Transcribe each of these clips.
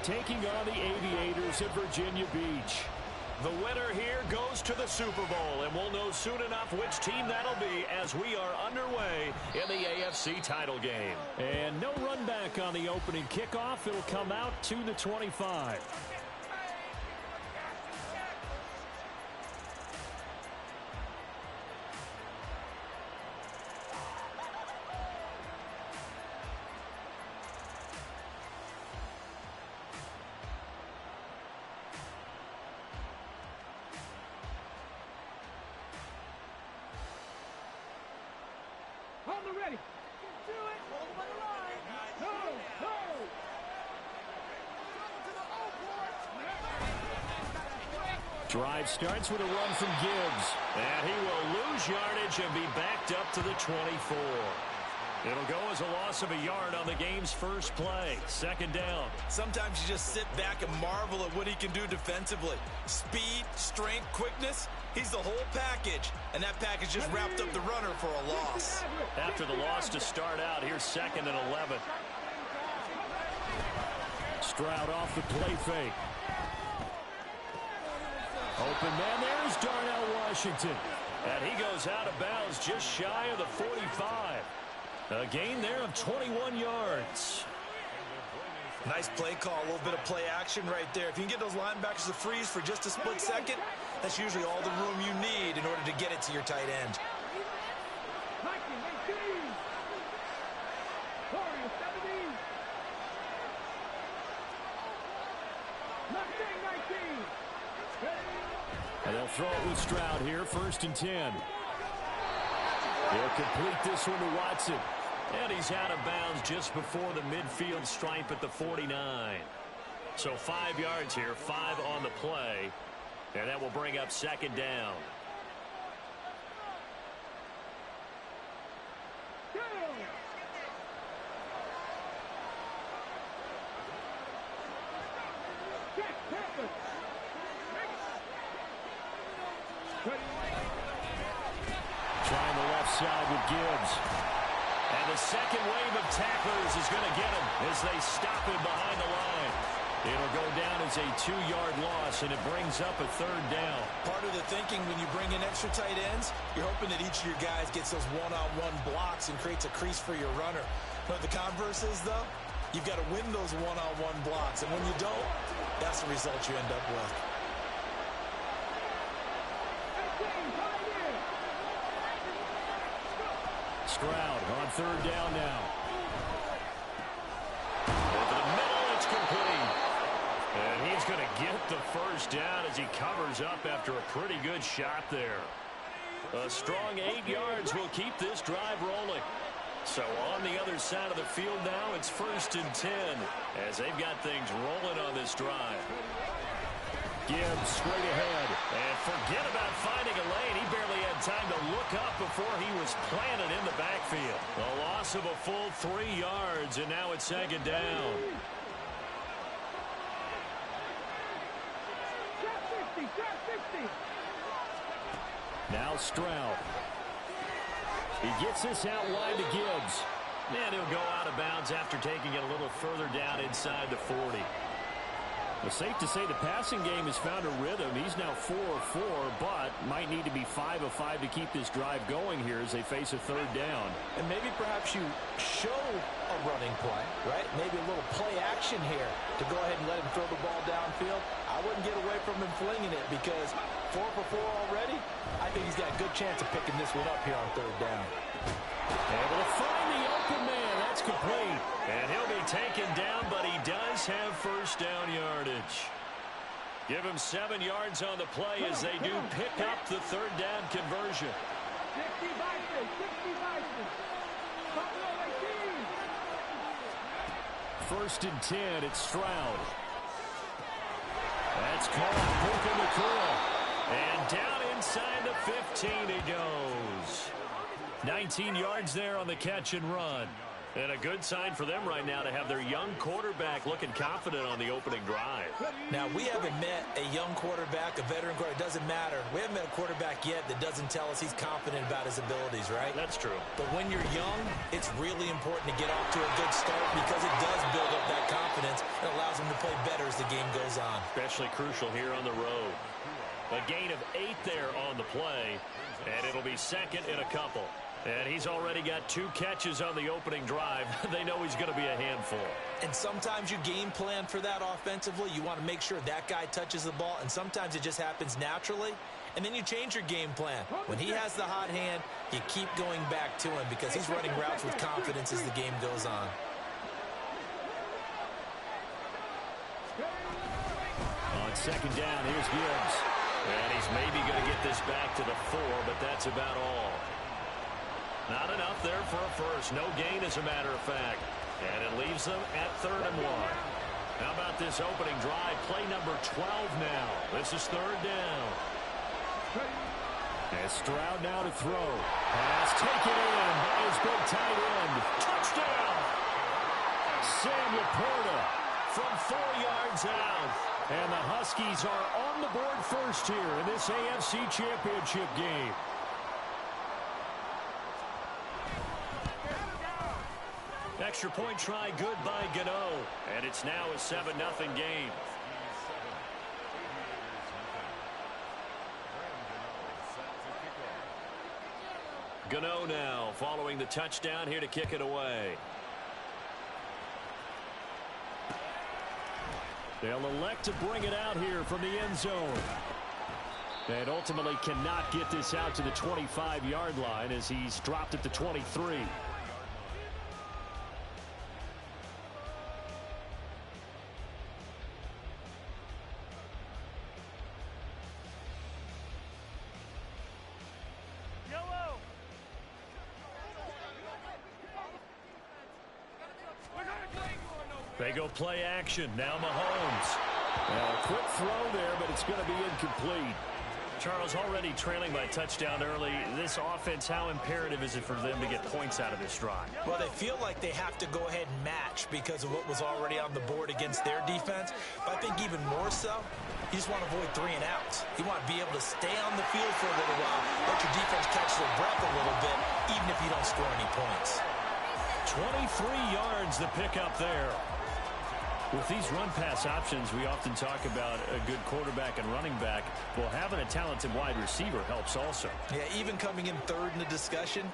taking on the Aviators at Virginia Beach. The winner here goes to the Super Bowl, and we'll know soon enough which team that'll be as we are underway in the AFC title game. And no run back on the opening kickoff. It'll come out to the 25. Ready. Do it. Hold him on the line. No. Drive starts with a run from Gibbs. And he will lose yardage and be backed up to the 24. It'll go as a loss of a yard on the game's first play. Second down. Sometimes you just sit back and marvel at what he can do defensively. Speed, strength, quickness. He's the whole package. And that package just wrapped up the runner for a loss. After the loss to start out, here's 2nd and 11. Stroud off the play fake. Open man, there's Darnell Washington. And he goes out of bounds just shy of the 45. A gain there of 21 yards. Nice play call, a little bit of play action right there. If you can get those linebackers to freeze for just a split second, that's usually all the room you need in order to get it to your tight end. And they'll throw it with Stroud here, 1st and 10. He'll complete this one to Watson. And he's out of bounds just before the midfield stripe at the 49. So 5 yards here, 5 on the play. And that will bring up 2nd down. Trying the left side with Gibbs. And the second wave of tacklers is going to get him as they stop him behind the line. It'll go down as a 2-yard loss, and it brings up a 3rd down. Part of the thinking when you bring in extra tight ends, you're hoping that each of your guys gets those one-on-one blocks and creates a crease for your runner. But the converse is, though, you've got to win those one-on-one blocks. And when you don't, that's the result you end up with. Stroud on 3rd down now. Over the middle, it's complete. And he's going to get the 1st down as he covers up after a pretty good shot there. A strong 8 yards will keep this drive rolling. So on the other side of the field now, it's 1st and 10 as they've got things rolling on this drive. Gibbs straight ahead. And forget about finding a lane. He barely had time to look up before he was planted in the backfield. A loss of a full 3 yards, and now it's 2nd down. Now Stroud. He gets this out wide to Gibbs. And he'll go out of bounds after taking it a little further down inside the 40. Well, safe to say the passing game has found a rhythm. He's now 4 of 4, but might need to be 5 of 5 to keep this drive going here as they face a 3rd down. And maybe perhaps you show a running play, right? Maybe a little play action here to go ahead and let him throw the ball downfield. I wouldn't get away from him flinging it because 4 for 4 already. I think he's got a good chance of picking this one up here on 3rd down. Able to find the open man. That's complete. And he'll be taken down, but he does have 1st down yardage. Give him 7 yards on the play as they do pick up the 3rd down conversion. 1st and 10, it's Stroud. That's caught. Puka Nacua. And down inside the 15 he goes. 19 yards there on the catch and run. And a good sign for them right now to have their young quarterback looking confident on the opening drive. Now, we haven't met a young quarterback, a veteran quarterback. It doesn't matter. We haven't met a quarterback yet that doesn't tell us he's confident about his abilities, right? That's true. But when you're young, it's really important to get off to a good start because it does build up that confidence and allows them to play better as the game goes on. Especially crucial here on the road. A gain of 8 there on the play, and it'll be second in a couple. And he's already got 2 catches on the opening drive. They know he's going to be a handful. And sometimes you game plan for that offensively. You want to make sure that guy touches the ball, and sometimes it just happens naturally. And then you change your game plan. When he has the hot hand, you keep going back to him because he's running routes with confidence as the game goes on. On second down, here's Gibbs. And he's maybe going to get this back to the 4, but that's about all. Not enough there for a first. No gain, as a matter of fact. And it leaves them at 3rd and 1. How about this opening drive? Play number 12 now. This is 3rd down. And Stroud now to throw. Pass taken in by his big tight end. Touchdown! Sam Laporta from 4 yards out. And the Huskies are on the board first here in this AFC Championship game. Extra point try good by Gano. And it's now a 7-0 game. Gano now following the touchdown here to kick it away. They'll elect to bring it out here from the end zone. And ultimately cannot get this out to the 25-yard line as he's dropped at the 23. They go play action. Now Mahomes. A quick throw there, but it's going to be incomplete. Charles, already trailing by touchdown early. This offense, how imperative is it for them to get points out of this drive? Well, they feel like they have to go ahead and match because of what was already on the board against their defense. But I think even more so, you just want to avoid 3 and outs. You want to be able to stay on the field for a little while, let your defense catch their breath a little bit, even if you don't score any points. 23 yards the pickup there. With these run-pass options, we often talk about a good quarterback and running back. Well, having a talented wide receiver helps also. Yeah, even coming in 3rd in the discussion,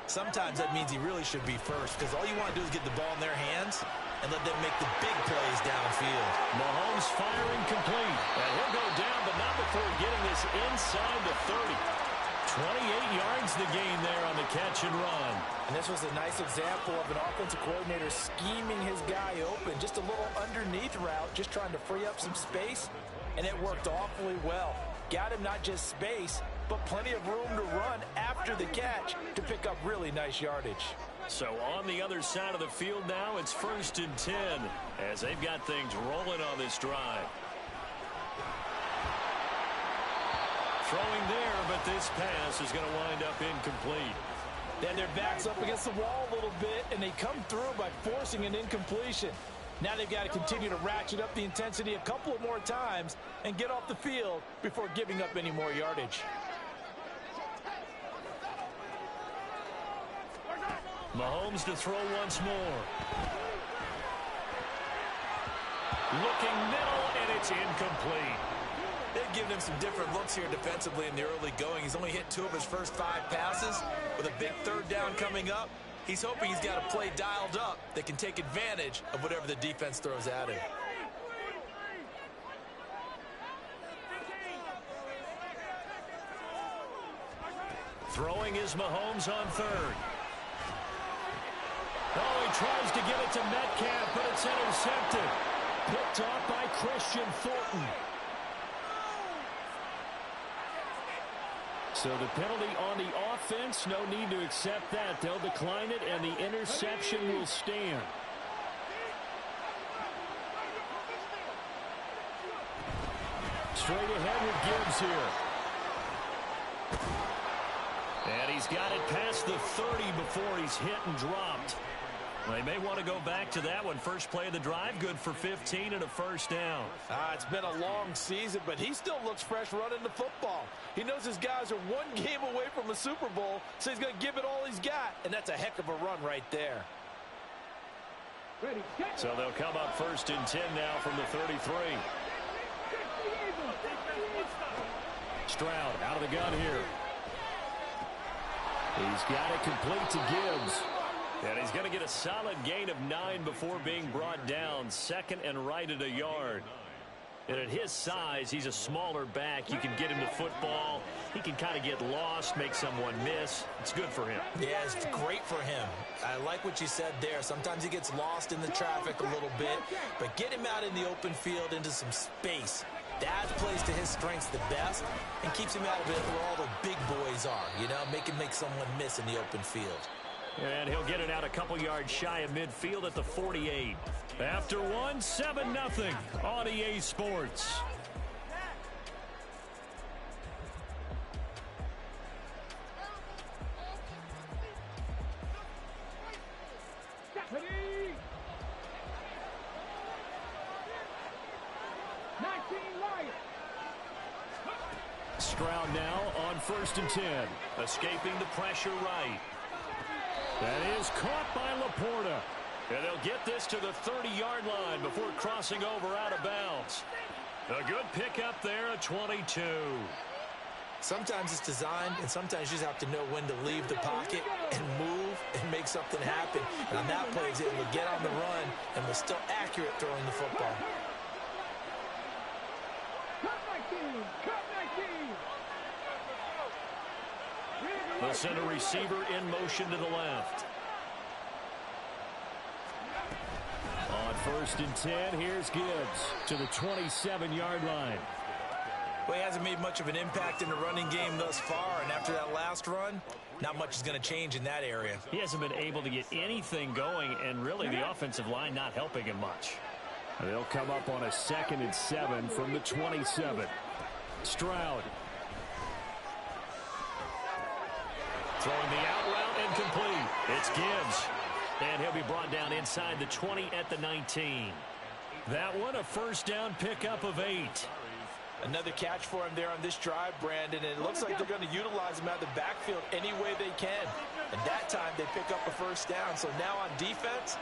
sometimes that means he really should be first because all you want to do is get the ball in their hands and let them make the big plays downfield. Mahomes firing complete. And he'll go down, but not before getting this inside the 30. 28 yards the gain there on the catch and run. And this was a nice example of an offensive coordinator scheming his guy open. Just a little underneath route, just trying to free up some space, and it worked awfully well. Got him not just space, but plenty of room to run after the catch to pick up really nice yardage. So on the other side of the field now, it's 1st and 10 as they've got things rolling on this drive. Throwing there, but this pass is going to wind up incomplete. Then their back's up against the wall a little bit, and they come through by forcing an incompletion. Now they've got to continue to ratchet up the intensity a couple of more times and get off the field before giving up any more yardage. Mahomes to throw once more. Looking middle, and it's incomplete. They've given him some different looks here defensively in the early going. He's only hit 2 of his first 5 passes. With a big 3rd down coming up, he's hoping he's got a play dialed up that can take advantage of whatever the defense throws at him. Throwing is Mahomes on 3rd. Oh, he tries to get it to Metcalf, but it's intercepted. Picked off by Christian Thornton. So the penalty on the offense, no need to accept that. They'll decline it, and the interception will stand. Straight ahead with Gibbs here. And he's got it past the 30 before he's hit and dropped. They may want to go back to that one. First play of the drive, good for 15 and a first down. It's been a long season, but he still looks fresh running the football. He knows his guys are one game away from a Super Bowl, so he's going to give it all he's got, and that's a heck of a run right there. So they'll come up first and 10 now from the 33. Stroud out of the gun here. He's got it complete to Gibbs. And he's going to get a solid gain of 9 before being brought down. Second and right at a yard. And at his size, he's a smaller back. You can get him the football. He can kind of get lost, make someone miss. It's good for him. Yeah, it's great for him. I like what you said there. Sometimes he gets lost in the traffic a little bit. But get him out in the open field into some space. That plays to his strengths the best and keeps him out of it where all the big boys are. You know, make someone miss in the open field. And he'll get it out a couple yards shy of midfield at the 48. After one, 7-0 on EA Sports. Stroud now on first and 10. Escaping the pressure right. That is caught by Laporta. And they'll get this to the 30-yard line before crossing over out of bounds. A good pickup there at 22. Sometimes it's designed, and sometimes you just have to know when to leave the pocket and move and make something happen. And on that play, he's able to get on the run and was still accurate throwing the football. They'll send a receiver in motion to the left. On first and 10, here's Gibbs to the 27-yard line. Well, he hasn't made much of an impact in the running game thus far, and after that last run, not much is going to change in that area. He hasn't been able to get anything going, and really the offensive line not helping him much. They'll come up on a 2nd and 7 from the 27. Stroud. Throwing the out route incomplete. It's Gibbs. And he'll be brought down inside the 20 at the 19. That one a first down pickup of 8. Another catch for him there on this drive, Brandon, and it looks like they're going to utilize him out of the backfield any way they can. And that time they pick up a first down. So now on defense,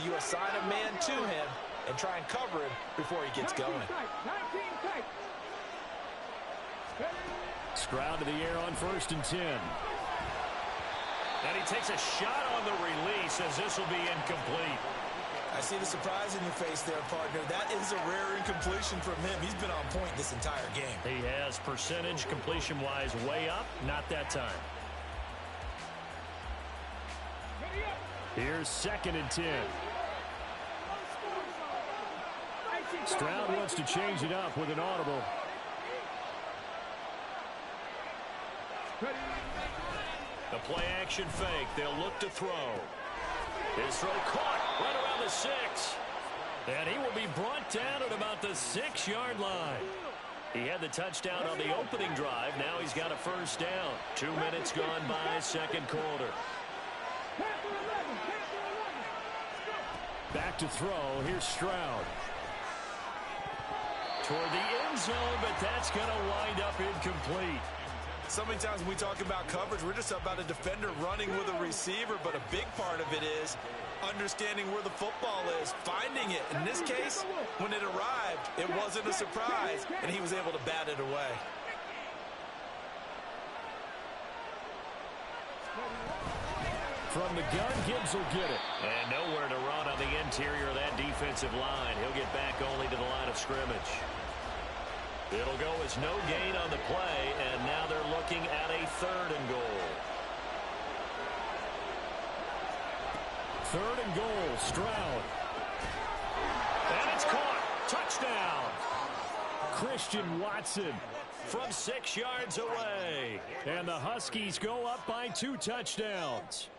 you assign a man to him and try and cover him before he gets going. Stroud to the air on first and 10. And he takes a shot on the release as this will be incomplete. I see the surprise in your face there, partner. That is a rare incompletion from him. He's been on point this entire game. He has percentage completion-wise way up. Not that time. Here's 2nd and 10. Stroud wants to change it up with an audible. The play-action fake. They'll look to throw. His throw caught right around the 6. And he will be brought down at about the 6-yard line. He had the touchdown on the opening drive. Now he's got a first down. 2 minutes gone by, second quarter. Back to throw. Here's Stroud. Toward the end zone, but that's going to wind up incomplete. So many times when we talk about coverage, we're just about a defender running with a receiver, but a big part of it is understanding where the football is, finding it. In this case, when it arrived, it wasn't a surprise, and he was able to bat it away. From the gun, Gibbs will get it. And nowhere to run on the interior of that defensive line. He'll get back only to the line of scrimmage. It'll go as no gain on the play, and now they're looking at a 3rd and goal. 3rd and goal, Stroud. And it's caught. Touchdown. Christian Watson from 6 yards away. And the Huskies go up by 2 touchdowns.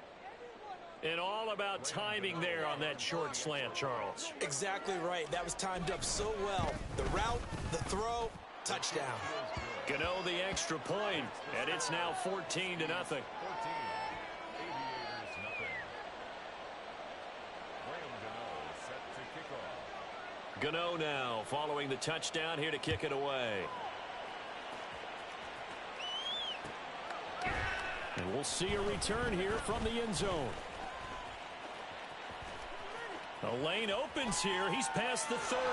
And all about timing there on that short slant, Charles. Exactly right. That was timed up so well. The route, the throw, touchdown. Gano the extra point, and it's now 14-0. Gano now following the touchdown here to kick it away. And we'll see a return here from the end zone. The lane opens here. He's past the 30.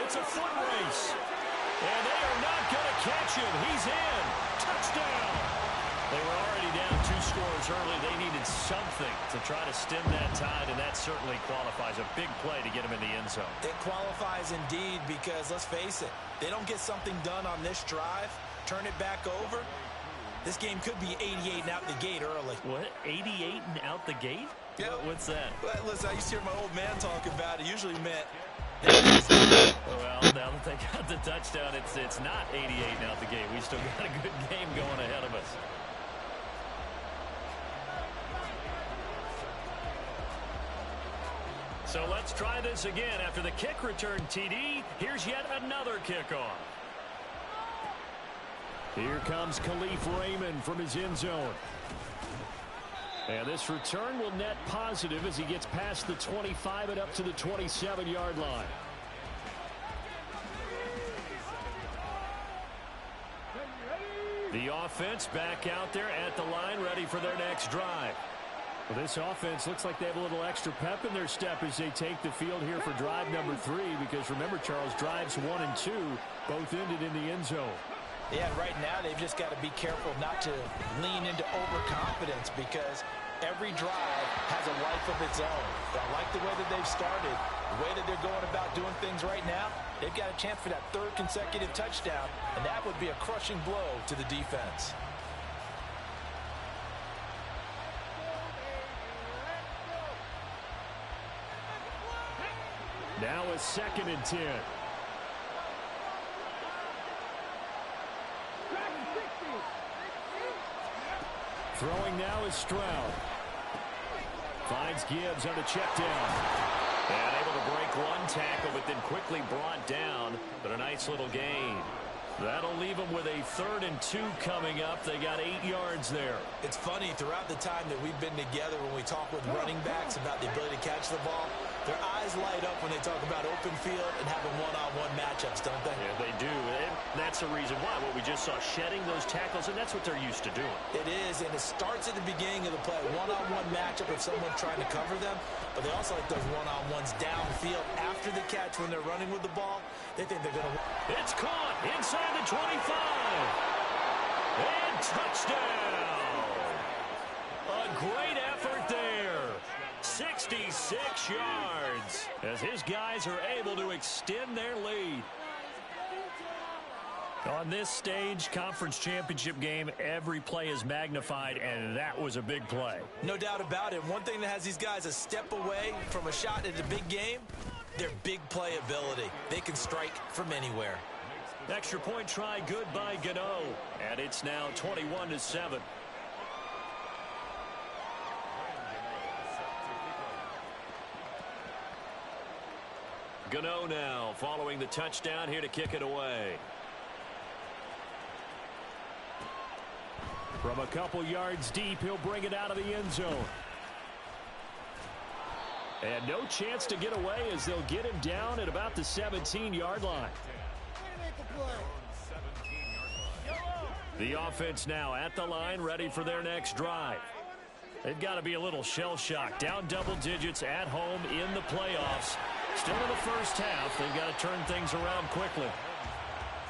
It's a foot race. And they are not going to catch him. He's in. Touchdown. They were already down 2 scores early. They needed something to try to stem that tide, and that certainly qualifies. A big play to get him in the end zone. It qualifies indeed because, let's face it, they don't get something done on this drive, turn it back over, this game could be 88 and out the gate early. What? 88 and out the gate? Yeah. What's that? Well, listen, I used to hear my old man talk about it. Usually meant... Well, now that they got the touchdown, it's not 88 and out the gate. We still got a good game going ahead of us. So let's try this again. After the kick return TD, here's yet another kickoff. Here comes Khalif Raymond from his end zone. And this return will net positive as he gets past the 25 and up to the 27-yard line. The offense back out there at the line, ready for their next drive. Well, this offense looks like they have a little extra pep in their step as they take the field here for drive number 3, because remember, Charles, drives 1 and 2 both ended in the end zone. Yeah, right now they've just got to be careful not to lean into overconfidence because every drive has a life of its own. But I like the way that they've started, the way that they're going about doing things right now. They've got a chance for that 3rd consecutive touchdown, and that would be a crushing blow to the defense. Now a 2nd and 10. Throwing now is Stroud. Finds Gibbs on the check down. And able to break 1 tackle, but then quickly brought down. But a nice little gain. That'll leave them with a 3rd and 2 coming up. They got 8 yards there. It's funny, throughout the time that we've been together, when we talk with running backs about the ability to catch the ball, their eyes light up when they talk about open field and having one-on-one matchups, don't they? Yeah, they do. And that's the reason why. What we just saw, shedding those tackles, and that's what they're used to doing. It is, and it starts at the beginning of the play. One-on-one matchup if someone's trying to cover them, but they also like those one-on-ones downfield after the catch when they're running with the ball. They think they're going to win. It's caught inside the 25. And touchdown. A great effort there. 66 yards as his guys are able to extend their lead. On this stage, conference championship game, every play is magnified, and that was a big play. No doubt about it. One thing that has these guys a step away from a shot at a big game, their big play ability. They can strike from anywhere. Extra point try good by Gano, and it's now 21-7. Gano now following the touchdown here to kick it away. From a couple yards deep, he'll bring it out of the end zone. And no chance to get away as they'll get him down at about the 17-yard line. The offense now at the line, ready for their next drive. They've got to be a little shell-shocked. Down double digits at home in the playoffs. Still in the first half. They've got to turn things around quickly.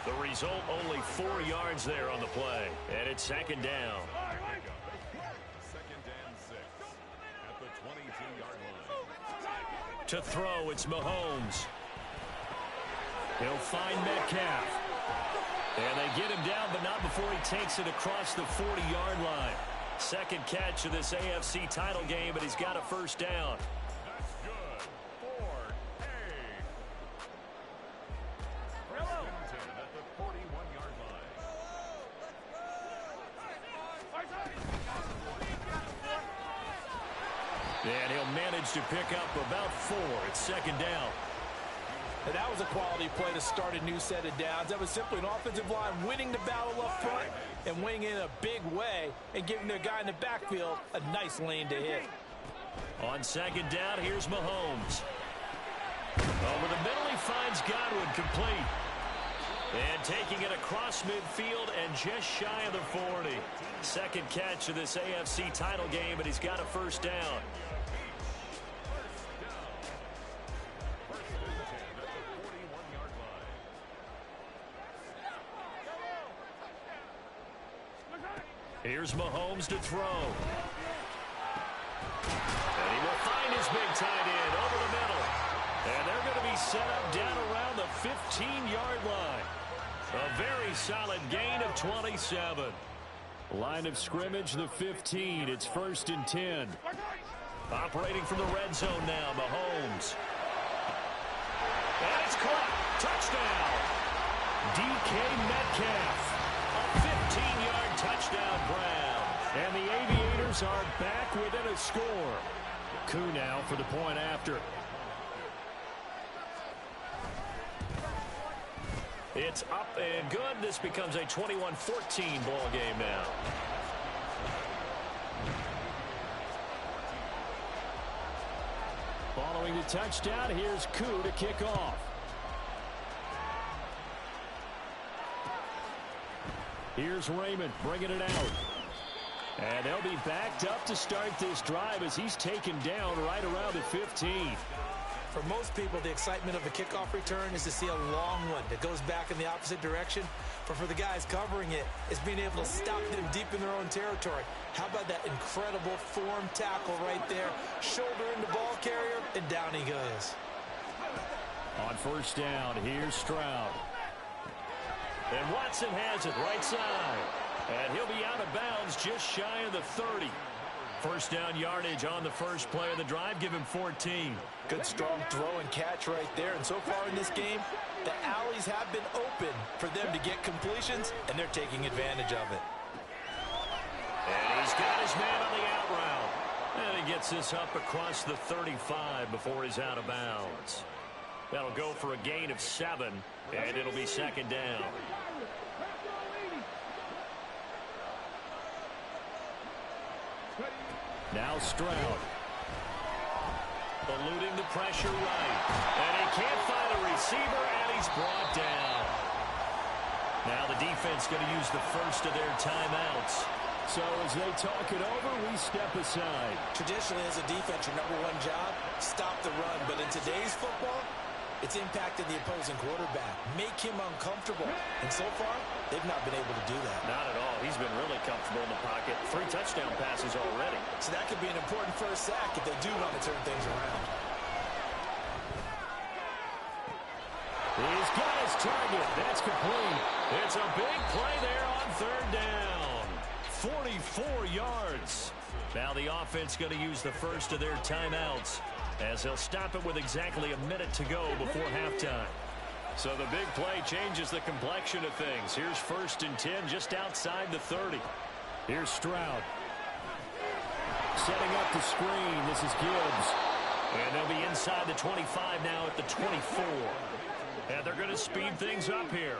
The result, only 4 yards there on the play. And it's 2nd down. 2nd and 6 at the 22-yard line. To throw, it's Mahomes. He'll find Metcalf. And they get him down, but not before he takes it across the 40-yard line. 2nd catch of this AFC title game, but he's got a first down. That's good for a. 1st and 10 at the 41-yard line. And he'll manage to pick up about 4. It's 2nd down. And that was a quality play to start a new set of downs. That was simply an offensive line winning the battle up front and winning in a big way and giving their guy in the backfield a nice lane to hit. On second down, here's Mahomes. Over the middle, he finds Godwin, complete. And taking it across midfield and just shy of the 40. Second catch of this AFC title game, and he's got a first down. Here's Mahomes to throw. And he will find his big tight end over the middle. And they're going to be set up down around the 15-yard line. A very solid gain of 27. Line of scrimmage, the 15. It's 1st and 10. Operating from the red zone now, Mahomes. And it's caught. Touchdown. DK Metcalf. A 15-yard touchdown grab. And the Aviators are back within a score. Coup now for the point after. It's up and good. This becomes a 21-14 ball game now. Following the touchdown, here's Coup to kick off. Here's Raymond bringing it out. And they'll be backed up to start this drive as he's taken down right around the 15. For most people, the excitement of a kickoff return is to see a long one that goes back in the opposite direction. But for the guys covering it, it's being able to stop them deep in their own territory. How about that incredible form tackle right there? Shoulder in the ball carrier, and down he goes. On first down, here's Stroud. And Watson has it right side. And he'll be out of bounds just shy of the 30. First down yardage on the first play of the drive. Give him 14. Good strong throw and catch right there. And so far in this game, the alleys have been open for them to get completions, and they're taking advantage of it. And he's got his man on the out route. And he gets this up across the 35 before he's out of bounds. That'll go for a gain of 7, and it'll be second down. Now Stroud. Eluding the pressure right. And he can't find a receiver, and he's brought down. Now the defense going to use the first of their timeouts. So as they talk it over, we step aside. Traditionally, as a defense, your number one job, stop the run. But in today's football, it's impacted the opposing quarterback. Make him uncomfortable. And so far, they've not been able to do that. Not at all. He's been really comfortable in the pocket. 3 touchdown passes already. So that could be an important first sack if they do want to turn things around. He's got his target. That's complete. It's a big play there on third down. 44 yards. Now the offense going to use the first of their timeouts, as they'll stop it with exactly a minute to go before halftime. So the big play changes the complexion of things. Here's 1st and 10 just outside the 30. Here's Stroud. Setting up the screen. This is Gibbs. And they'll be inside the 25 now at the 24. And they're going to speed things up here.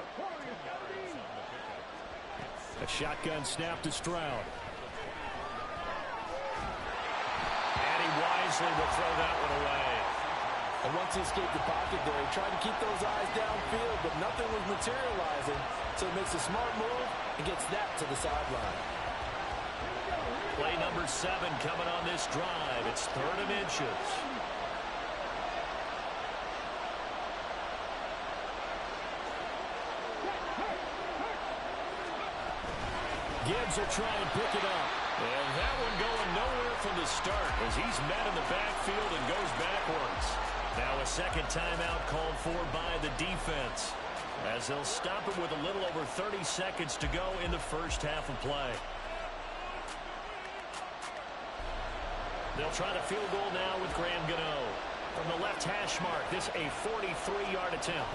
A shotgun snap to Stroud. Wisely will throw that one away. And once he escaped the pocket there, he tried to keep those eyes downfield, but nothing was materializing. So he makes a smart move and gets that to the sideline. Play number 7 coming on this drive. It's 3rd and inches. Gibbs will try and pick it up. And that one going nowhere from the start as he's met in the backfield and goes backwards. Now a second timeout called for by the defense, as they'll stop it with a little over 30 seconds to go in the first half of play. They'll try the field goal now with Graham Gano. From the left hash mark, this a 43-yard attempt.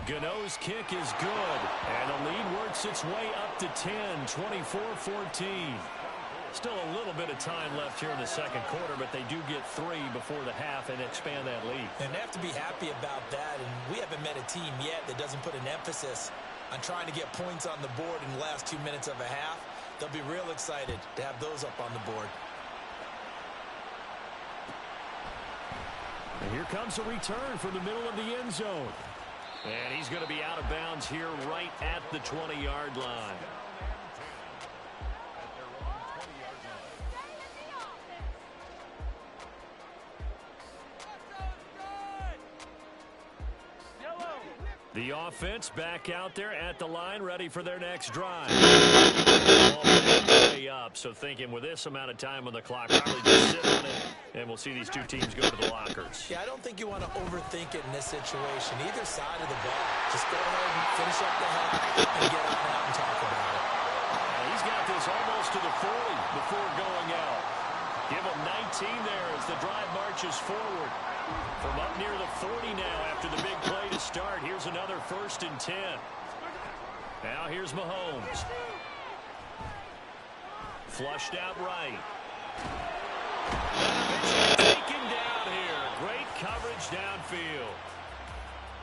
Gano's kick is good, and the lead works its way up to 10, 24-14. Still a little bit of time left here in the second quarter, but they do get 3 before the half and expand that lead. And they have to be happy about that, and we haven't met a team yet that doesn't put an emphasis on trying to get points on the board in the last 2 minutes of a half. They'll be real excited to have those up on the board. And here comes a return from the middle of the end zone. And he's going to be out of bounds here right at the 20-yard line. The offense back out there at the line, ready for their next drive. Way up, so thinking with this amount of time on the clock, probably just sit on it, and we'll see these two teams go to the lockers. Yeah, I don't think you want to overthink it in this situation. Either side of the ball. Just go ahead and finish up the half and get on out and talk about it. He's got this almost to the 40 before going out. Give him 19 there as the drive marches forward. From up near the 40 now after the big play to start. Here's another 1st and 10. Now here's Mahomes. Flushed out right. Taken down here. Great coverage downfield.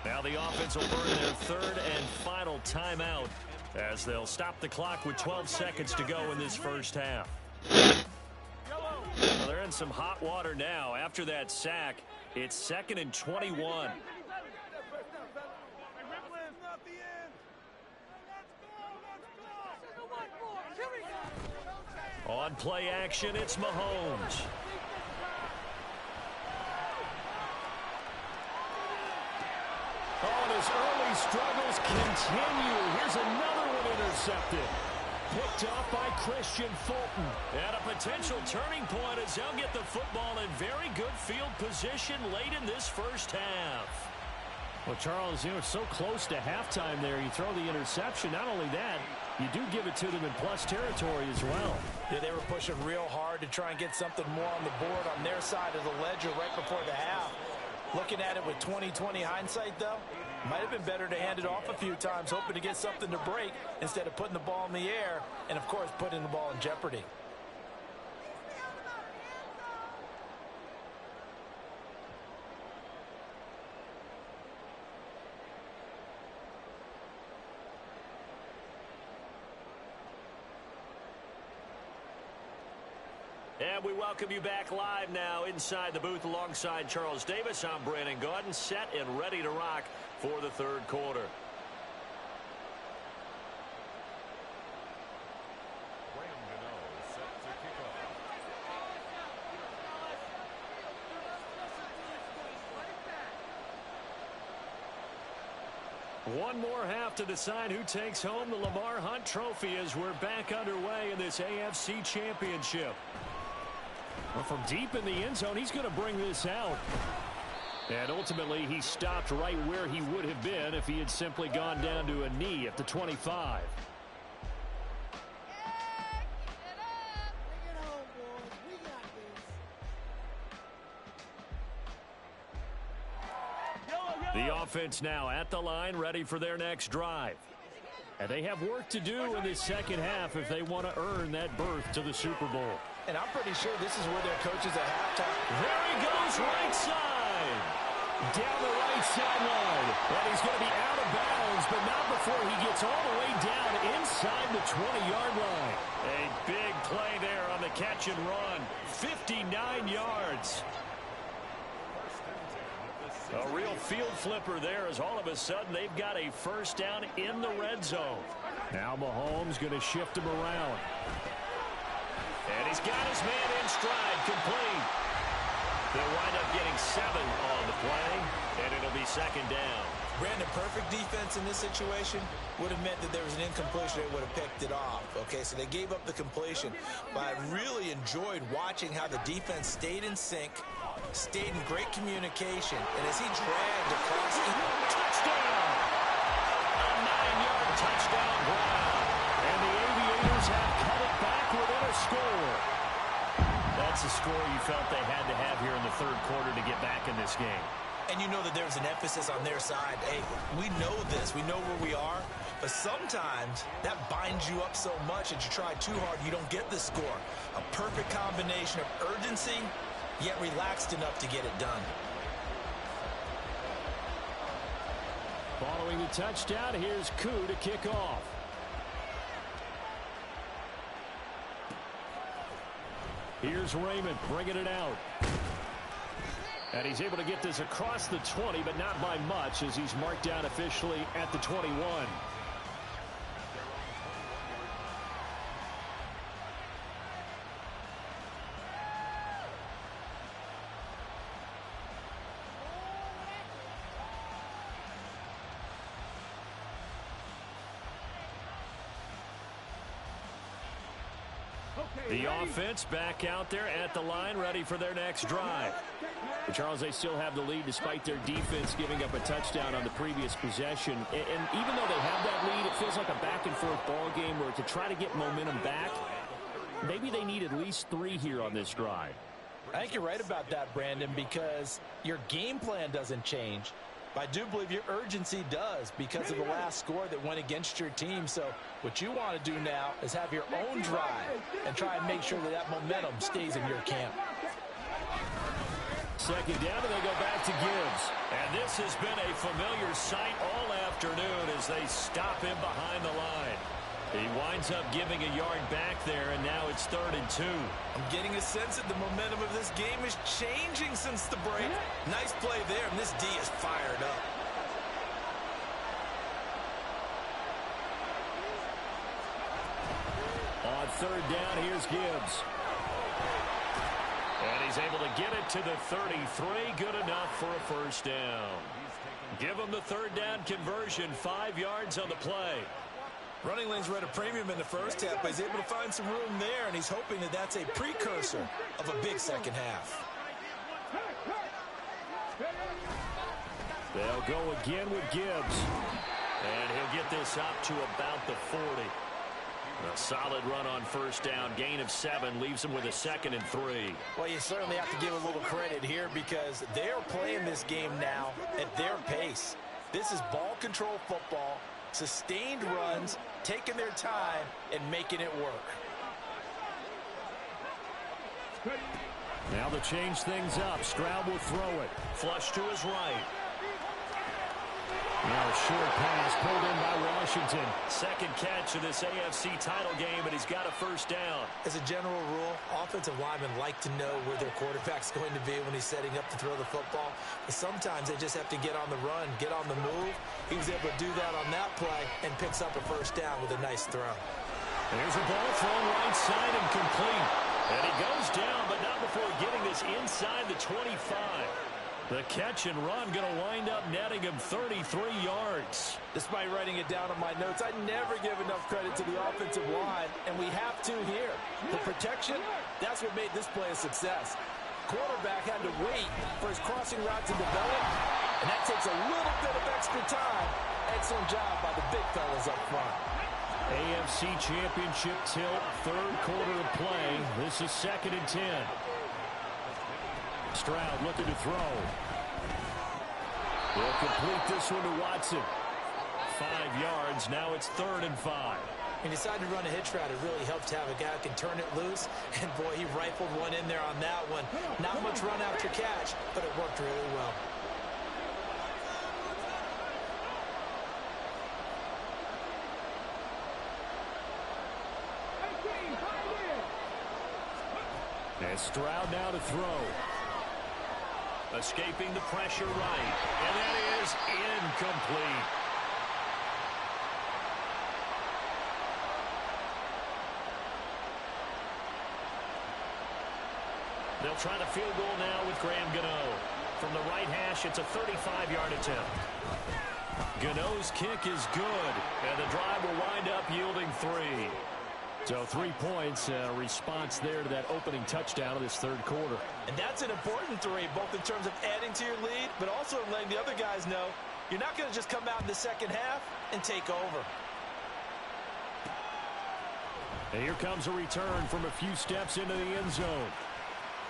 Now the offense will burn their 3rd and final timeout as they'll stop the clock with 12 seconds to go in this first half. Well, they're in some hot water now. After that sack, it's 2nd and 21. On play action, it's Mahomes. Oh, and his early struggles continue. Here's another one intercepted. Picked off by Christian Fulton. And a potential turning point as they'll get the football in very good field position late in this first half. Well, Charles, you know, so close to halftime there. You throw the interception. Not only that, you do give it to them in plus territory as well. Yeah, they were pushing real hard to try and get something more on the board on their side of the ledger right before the half. Looking at it with 20/20 hindsight, though, might have been better to hand it off a few times, hoping to get something to break instead of putting the ball in the air and, of course, putting the ball in jeopardy. And we welcome you back live now inside the booth alongside Charles Davis. I'm Brandon Gaudin, set and ready to rock for the 3rd quarter. One more half to decide who takes home the Lamar Hunt Trophy as we're back underway in this AFC Championship. Well, from deep in the end zone, he's going to bring this out. And ultimately, he stopped right where he would have been if he had simply gone down to a knee at the 25. The offense now at the line, ready for their next drive. And they have work to do in this second half if they want to earn that berth to the Super Bowl. And I'm pretty sure this is where their coaches at halftime. There he goes, right side. Down the right sideline. And he's going to be out of bounds, but not before he gets all the way down inside the 20-yard line. A big play there on the catch and run. 59 yards. A real field flipper there as all of a sudden they've got a first down in the red zone. Now Mahomes going to shift him around. And he's got his man in stride, complete. They'll wind up getting 7 on the play, and it'll be 2nd down. Brandon, perfect defense in this situation would have meant that there was an incompletion. They would have picked it off. Okay, so they gave up the completion. But I really enjoyed watching how the defense stayed in sync, stayed in great communication, and as he dragged across the touchdown. A 9-yard touchdown ground. And the Aviators have cut it back within a score. That's a score you felt they had to have here in the 3rd quarter to get back in this game. And you know that there's an emphasis on their side. Hey, we know this. We know where we are. But sometimes that binds you up so much that you try too hard, you don't get the score. A perfect combination of urgency, yet relaxed enough to get it done. Following the touchdown, here's Koo to kick off. Here's Raymond bringing it out. And he's able to get this across the 20, but not by much, as he's marked down officially at the 21. The offense back out there at the line, ready for their next drive. But Charles, they still have the lead despite their defense giving up a touchdown on the previous possession. And even though they have that lead, it feels like a back-and-forth ball game where to try to get momentum back, maybe they need at least 3 here on this drive. I think you're right about that, Brandon, because your game plan doesn't change. I do believe your urgency does because of the last score that went against your team. So what you want to do now is have your own drive and try and make sure that that momentum stays in your camp. Second down, and they go back to Gibbs. And this has been a familiar sight all afternoon as they stop him behind the line. He winds up giving a yard back there, and now it's 3rd and 2. I'm getting a sense that the momentum of this game is changing since the break. Nice play there, and this D is fired up. On 3rd down, here's Gibbs. And he's able to get it to the 33. Good enough for a first down. Give him the 3rd down conversion. 5 yards on the play. Running lanes were at a premium in the first half, but he's able to find some room there, and he's hoping that that's a precursor of a big second half. They'll go again with Gibbs. And he'll get this up to about the 40. A solid run on first down. Gain of 7 leaves him with a 2nd and 3. Well, you certainly have to give a little credit here because they're playing this game now at their pace. This is ball control football. Sustained runs, taking their time, and making it work. Now to change things up, Stroud will throw it. Flush to his right. Now a short pass pulled in by Washington. 2nd catch of this AFC title game, and he's got a first down. As a general rule, offensive linemen like to know where their quarterback's going to be when he's setting up to throw the football. But sometimes they just have to get on the run, get on the move. He was able to do that on that play and picks up a first down with a nice throw. There's a ball thrown right side and complete. And he goes down, but not before getting this inside the 25. The catch and run going to wind up netting him 33 yards. Despite writing it down on my notes, I never give enough credit to the offensive line, and we have to here. The protection, that's what made this play a success. Quarterback had to wait for his crossing route to develop, and that takes a little bit of extra time. Excellent job by the big fellas up front. AFC Championship tilt, 3rd quarter of play. This is 2nd and 10. Stroud looking to throw. He'll complete this one to Watson. 5 yards. Now it's 3rd and 5. He decided to run a hitch route. It really helped to have a guy who can turn it loose. And, boy, he rifled one in there on that one. Not much run after catch, but it worked really well. And Stroud now to throw. Escaping the pressure right. And that is incomplete. They'll try the field goal now with Graham Gano. From the right hash, it's a 35-yard attempt. Gano's kick is good, and the drive will wind up yielding 3. So 3 points, a response there to that opening touchdown of this 3rd quarter. And that's an important 3, both in terms of adding to your lead, but also letting the other guys know you're not going to just come out in the second half and take over. And here comes a return from a few steps into the end zone.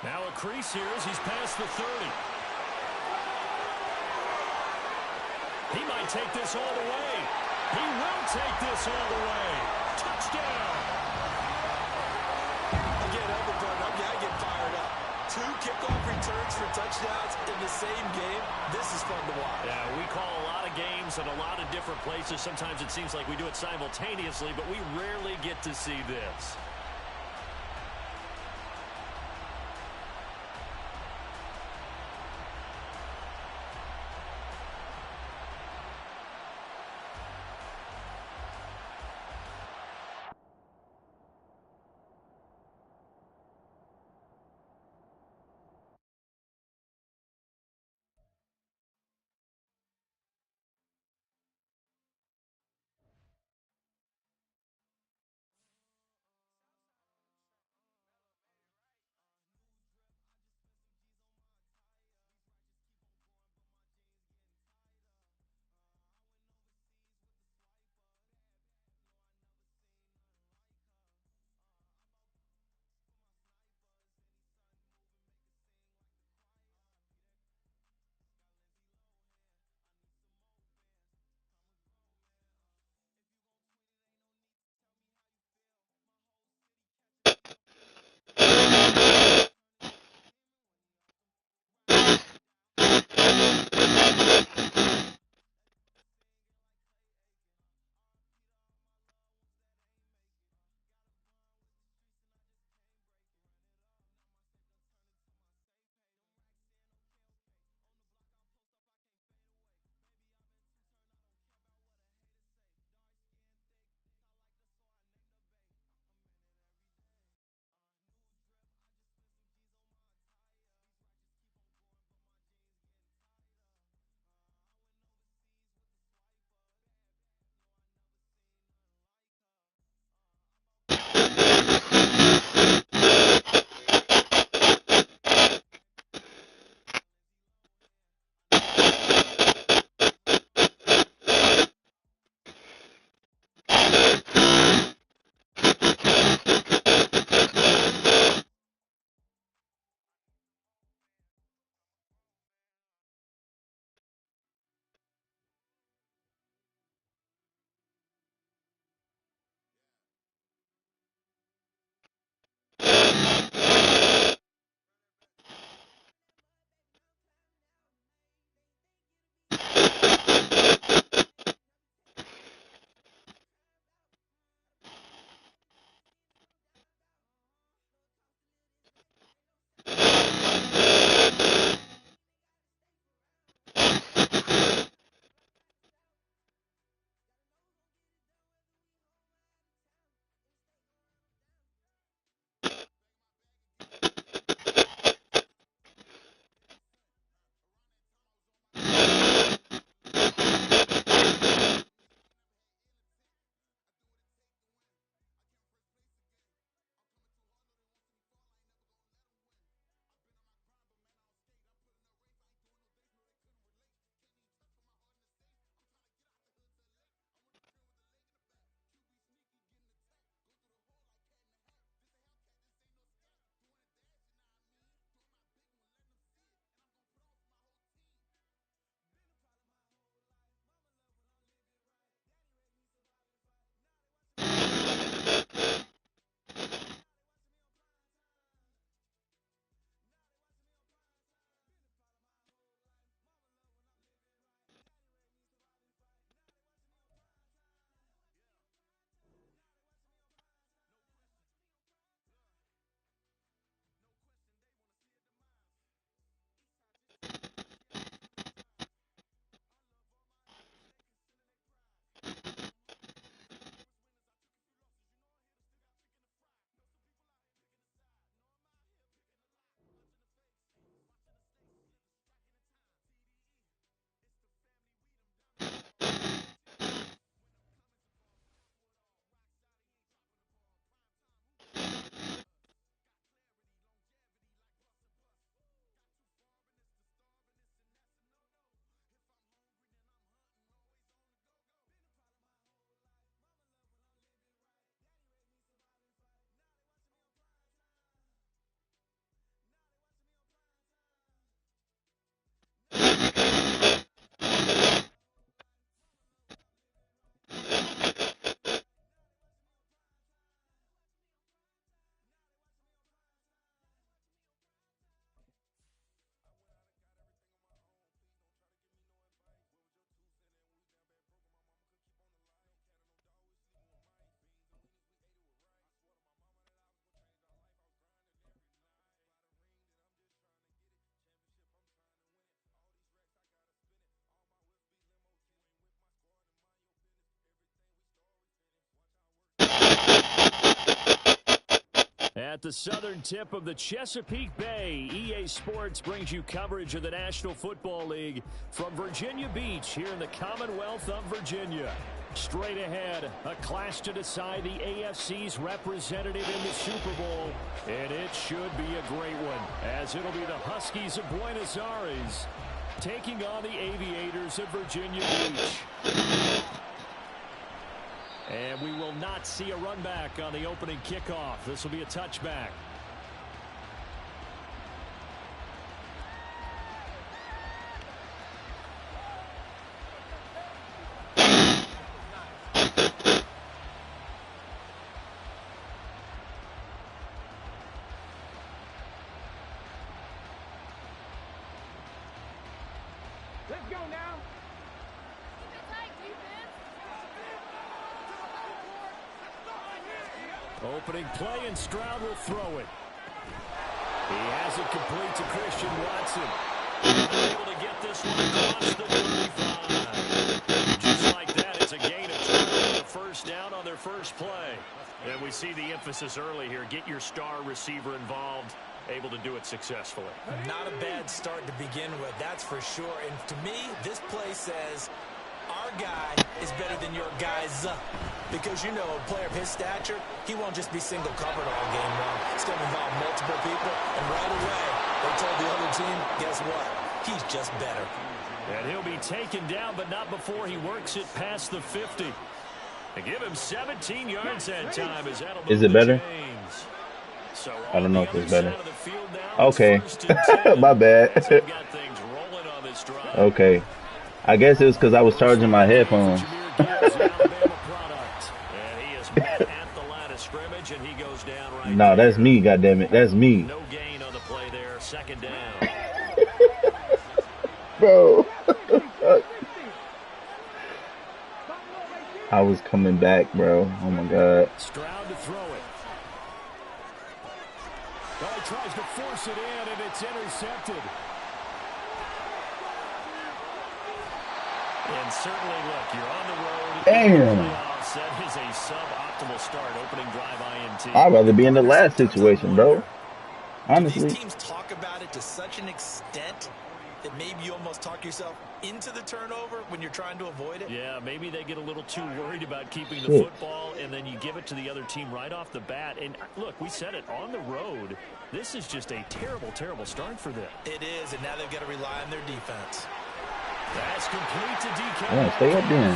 Now a crease here as he's past the 30. He might take this all the way. He will take this all the way. Touchdown. Again, I get fired up. 2 kickoff returns for touchdowns in the same game. This is fun to watch. Yeah, we call a lot of games in a lot of different places. Sometimes it seems like we do it simultaneously, but we rarely get to see this. At the southern tip of the Chesapeake Bay, EA Sports brings you coverage of the National Football League from Virginia Beach here in the Commonwealth of Virginia. Straight ahead, a clash to decide the AFC's representative in the Super Bowl. And it should be a great one, as it'll be the Huskies of Buenos Aires taking on the Aviators of Virginia Beach. And we will not see a run back on the opening kickoff. This will be a touchback. Let's go now. Opening play, and Stroud will throw it. He has it complete to Christian Watson. Able to get this one across the 35. Just like that, it's a gain of 2, the first down on their first play. And we see the emphasis early here. Get your star receiver involved. Able to do it successfully. Not a bad start to begin with, that's for sure. And to me, this play says our guy is better than your guys. Because, you know, a player of his stature, he won't just be single covered all game long. It's going to involve multiple people. And right away, they told the other team, guess what? He's just better. And he'll be taken down, but not before he works it past the 50. They give him 17 yards that time. Is it better? So I don't know if it's better. Now, okay. It's My bad. Okay. I guess it was because I was charging my headphones. No, that's me, goddammit. That's me. No gain on the play there. Second down. Bro. I was coming back, bro. Oh my god. Stroud to throw it. Well, he tries to force it in, and it's intercepted. And certainly, look, you're on the road. Damn. That is a suboptimal start. Opening drive INT. I'd rather be in the last situation, bro. Honestly. These teams talk about it to such an extent that maybe you almost talk yourself into the turnover when you're trying to avoid it. Yeah, maybe they get a little too worried about keeping the football, and then you give it to the other team right off the bat. And look, we said it, on the road, this is just a terrible, terrible start for them. It is, and now they've got to rely on their defense. That's complete to DK. Yeah, stay up then.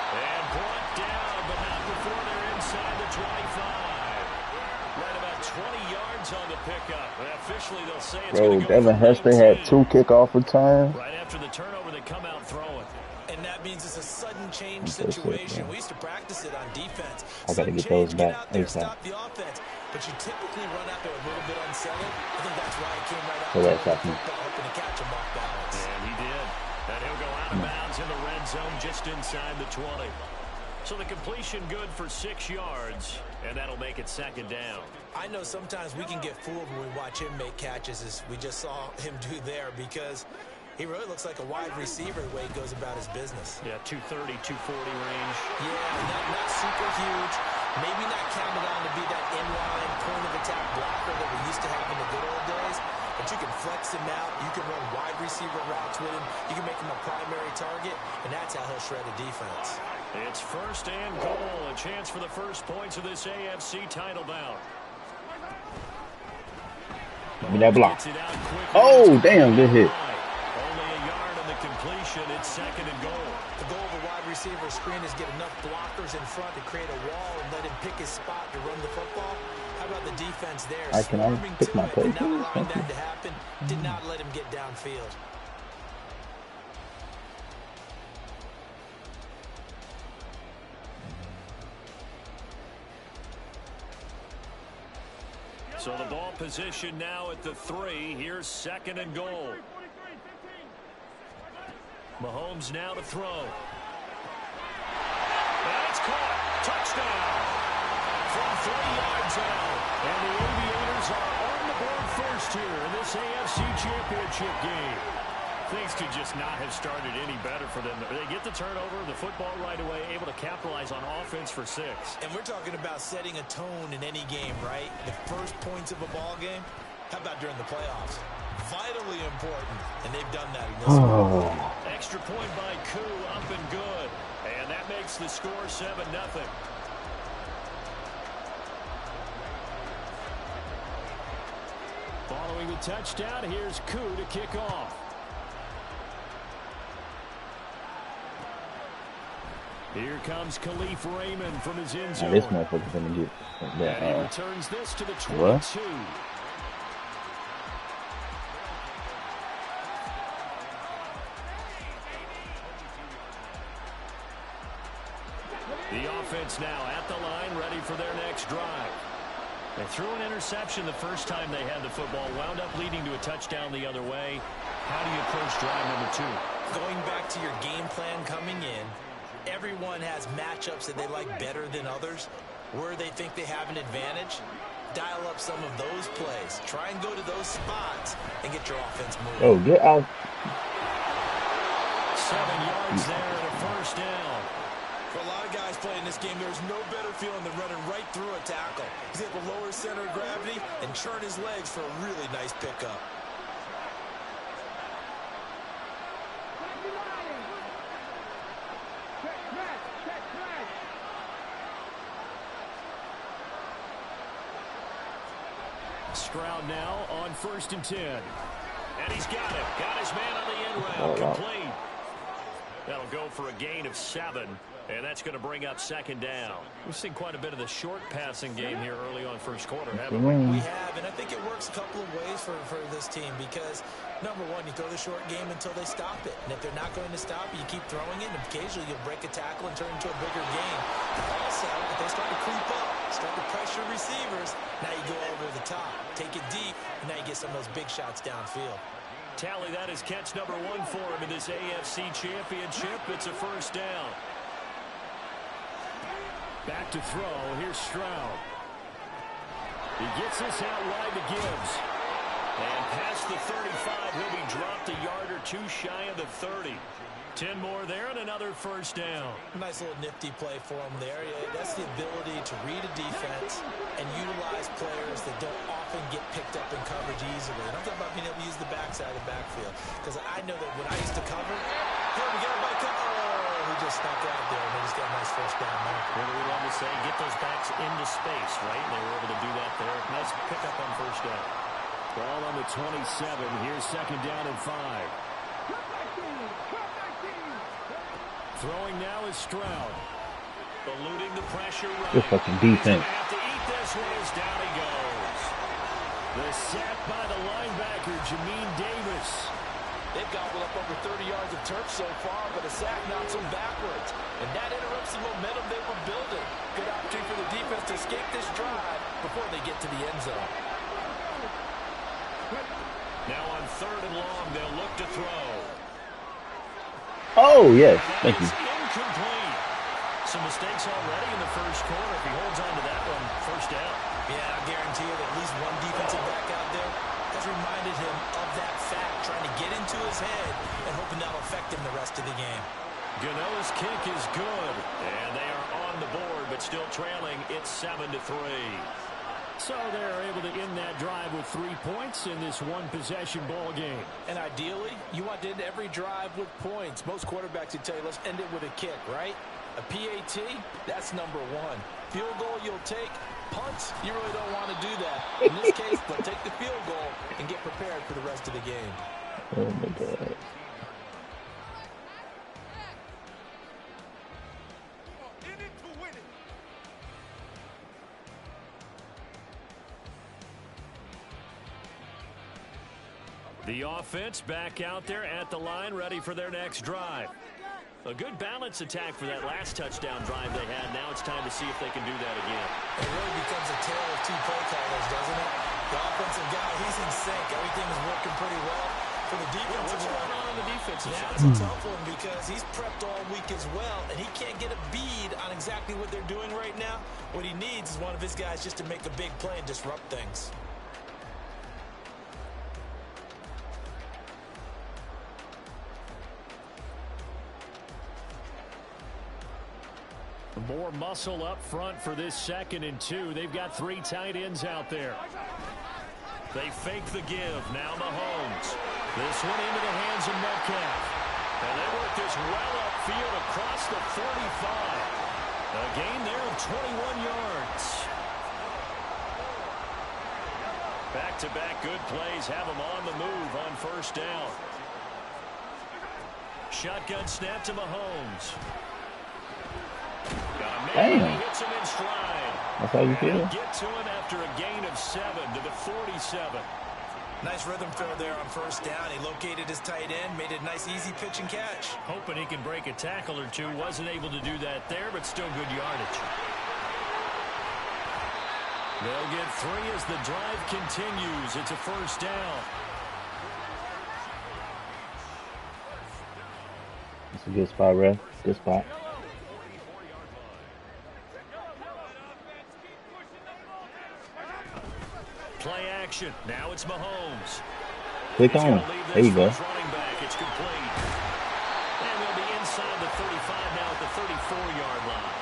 And brought down, but not before they're inside the 25. Right about 20 yards on the pickup. And officially, they'll say it's going to go Devin Hester had 2 kickoff returns. Right after the turnover, they come out throwing. And that means it's a sudden change situation. We used to practice it on defense. I got to get those back. Stop the offense. But you typically run out there a little bit unsettled. I think that's why he came right out So that's happening. hoping to catch him off balance. And he did. And he'll go out of bounds in the red zone just inside the 20. So the completion good for 6 yards, and that'll make it second down. I know sometimes we can get fooled when we watch him make catches, as we just saw him do there, because he really looks like a wide receiver the way he goes about his business. Yeah, 230, 240 range. Yeah, not super huge. Maybe not counted on to be that inline point-of-attack blocker that we used to have in the good old days. But you can flex him out. You can run wide receiver routes with him. You can make him a primary target, and that's how he'll shred a defense. It's first and goal. A chance for the first points of this AFC title bout. Give me that block. Oh, damn, good hit. Only a yard on the completion. It's second and goal. The goal of a wide receiver screen is get enough blockers in front to create a wall and let him pick his spot to run the football. How about the defense there? I can pick my play. Not allowing that to happen. Did not let him get downfield. So the ball position now at the 3. Here's second and goal. Mahomes now to throw. That's caught. Touchdown. From 3 yards out. And the Aviators are on the board first here in this AFC Championship game. Things could just not have started any better for them. They get the turnover, the football right away, able to capitalize on offense for 6. And we're talking about setting a tone in any game, right? The first points of a ball game. How about during the playoffs? Vitally important, and they've done that in this one. Extra point by Koo, up and good. And that makes the score 7-0. Following the touchdown, here's Koo to kick off. Here comes Khalif Raymond from his end zone. This motherfucker's gonna get that. And he returns this to the 22. What? The offense now at the line, ready for their next drive. They threw an interception the first time they had the football, wound up leading to a touchdown the other way. How do you approach drive number 2? Going back to your game plan coming in, everyone has matchups that they like better than others. Where they think they have an advantage, dial up some of those plays. Try and go to those spots and get your offense moving. Oh, get out. 7 yards there and a first down. For a lot of guys playing this game, there's no better feeling than running right through a tackle. He's able to lower his center of gravity and churn his legs for a really nice pickup. Stroud now on 1st and 10. And he's got it. Got his man on the end route. Complete. That'll go for a gain of 7. And that's going to bring up 2nd down. We've seen quite a bit of the short passing game here early on first quarter, haven't we? We have, and I think it works a couple of ways for this team because, number one, you throw the short game until they stop it. And if they're not going to stop it, you keep throwing it, and occasionally you'll break a tackle and turn into a bigger game. Also, if they start to creep up, start to pressure receivers, now you go over the top. Take it deep, and now you get some of those big shots downfield. Tally, that is catch number 1 for him in this AFC Championship. It's a first down. Back to throw. Here's Stroud. He gets this out wide to Gibbs. And past the 35, he'll be dropped a yard or 2 shy of the 30. 10 more there and another first down. Nice little nifty play for him there. That's the ability to read a defense and utilize players that don't often get picked up in coverage easily. And I'm talking about being able to use the backside of the backfield. Because I know that when I used to cover, here we go, by cover. Oh, he just snuck out there, and they just got a nice first down there. What do we love to say? Get those backs into space, right? And they were able to do that there. Nice pickup on first down. Ball on the 27. Here's 2nd down and 5. Throwing now is Stroud. Eluding the pressure. Good fucking defense. Have to eat this one as down he goes. The sack by the linebacker, Jamin Davis. They've gobbled up over 30 yards of turf so far, but a sack knocks them backwards. And that interrupts the momentum they were building. Good opportunity for the defense to escape this drive before they get to the end zone. Now on 3rd and long, they'll look to throw. Oh, yes. Thank you. Incomplete. Some mistakes already in the first quarter. If he holds on to that one, first down. Yeah, I guarantee you that at least one defensive back out there has reminded him of that fact, trying to get into his head and hoping that'll affect him the rest of the game. Gano's kick is good. And they are on the board, but still trailing. It's 7-3. So they're able to end that drive with 3 points in this one-possession ball game. And ideally, you want to end every drive with points. Most quarterbacks would tell you, let's end it with a kick, right? A PAT, that's number 1. Field goal you'll take. Punts, you really don't want to do that. In this case, they'll take the field goal and get prepared for the rest of the game. Oh, my God. The offense back out there at the line, ready for their next drive. A good balance attack for that last touchdown drive they had. Now it's time to see if they can do that again. It really becomes a tale of 2 play callers, doesn't it? The offensive guy, he's in sync. Everything is working pretty well. For the defense, what's going on the defensive side? It's a tough one because he's prepped all week as well, and he can't get a bead on exactly what they're doing right now. What he needs is one of his guys just to make a big play and disrupt things. More muscle up front for this 2nd and 2. They've got 3 tight ends out there. They fake the give. Now Mahomes. This one into the hands of Metcalf. And they work this well upfield across the 45. A gain there of 21 yards. Back-to-back good plays have them on the move on 1st down. Shotgun snap to Mahomes. Damn. Hits him in stride. That's how you feel? Get to him after a gain of 7 to the 47. Nice rhythm fill there on 1st down. He located his tight end, made a nice easy pitch and catch. Hoping he can break a tackle or two. Wasn't able to do that there, but still good yardage. They'll get 3 as the drive continues. It's a 1st down. It's a good spot, ref. Good spot. Play action. Now it's Mahomes. Click on. There you go. Running back. It's complete. And they'll be inside the 35 now at the 34-yard line.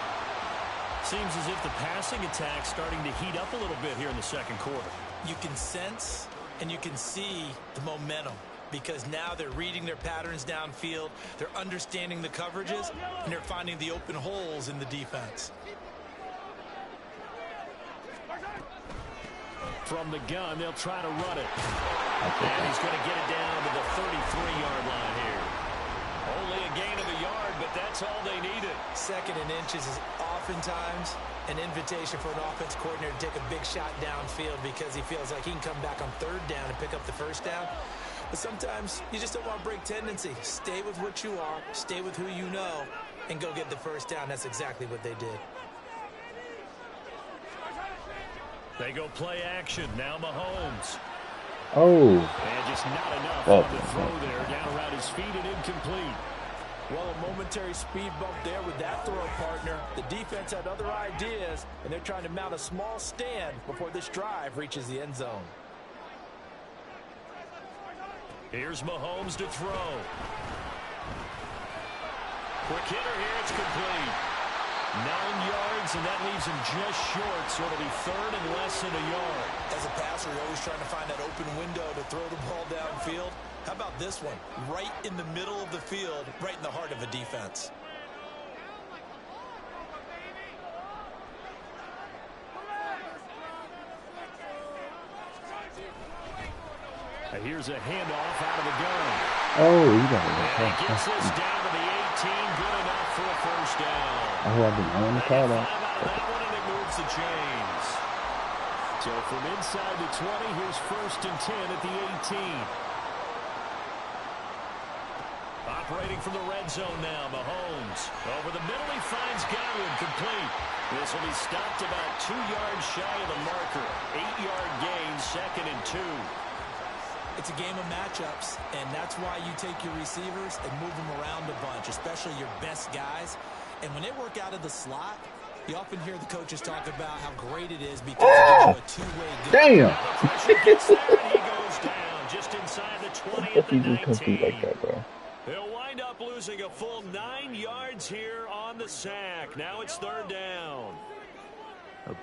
Seems as if the passing attack's starting to heat up a little bit here in the 2nd quarter. You can sense and you can see the momentum because now they're reading their patterns downfield, they're understanding the coverages, and they're finding the open holes in the defense. From the gun, they'll try to run it. And he's going to get it down to the 33-yard line here. Only a gain of a yard, but that's all they needed. 2nd and inches is oftentimes an invitation for an offense coordinator to take a big shot downfield because he feels like he can come back on 3rd down and pick up the 1st down. But sometimes you just don't want to break tendency. Stay with what you are, stay with who you know, and go get the 1st down. That's exactly what they did. They go play action. Now Mahomes. Oh. And just not enough on the throw there. Down around his feet and incomplete. Well, a momentary speed bump there with that throw, partner. The defense had other ideas, and they're trying to mount a small stand before this drive reaches the end zone. Here's Mahomes to throw. Quick hitter here. It's complete. 9 yards, and that leaves him just short, so it'll be 3rd and less than a yard. As a passer, you're always trying to find that open window to throw the ball downfield. How about this one? Right in the middle of the field, right in the heart of a defense. Here's a handoff out of the gun. Oh, you got it. And he gets this down to the 18. Good enough for a 1st down. Oh, I've been on the call that. That one, and it moves the chains. So from inside the 20, here's 1st and 10 at the 18. Operating from the red zone now, Mahomes. Over the middle, he finds Godwin, complete. This will be stopped about 2 yards shy of the marker. 8-yard gain, 2nd and 2. It's a game of matchups, and that's why you take your receivers and move them around a bunch, especially your best guys. And when they work out of the slot, you often hear the coaches talk about how great it is because it gives you a two-way game. Damn. The pressure gets there, and he goes down just inside the 20 at the 19. Like that, bro. He'll wind up losing a full 9 yards here on the sack. Now it's 3rd down.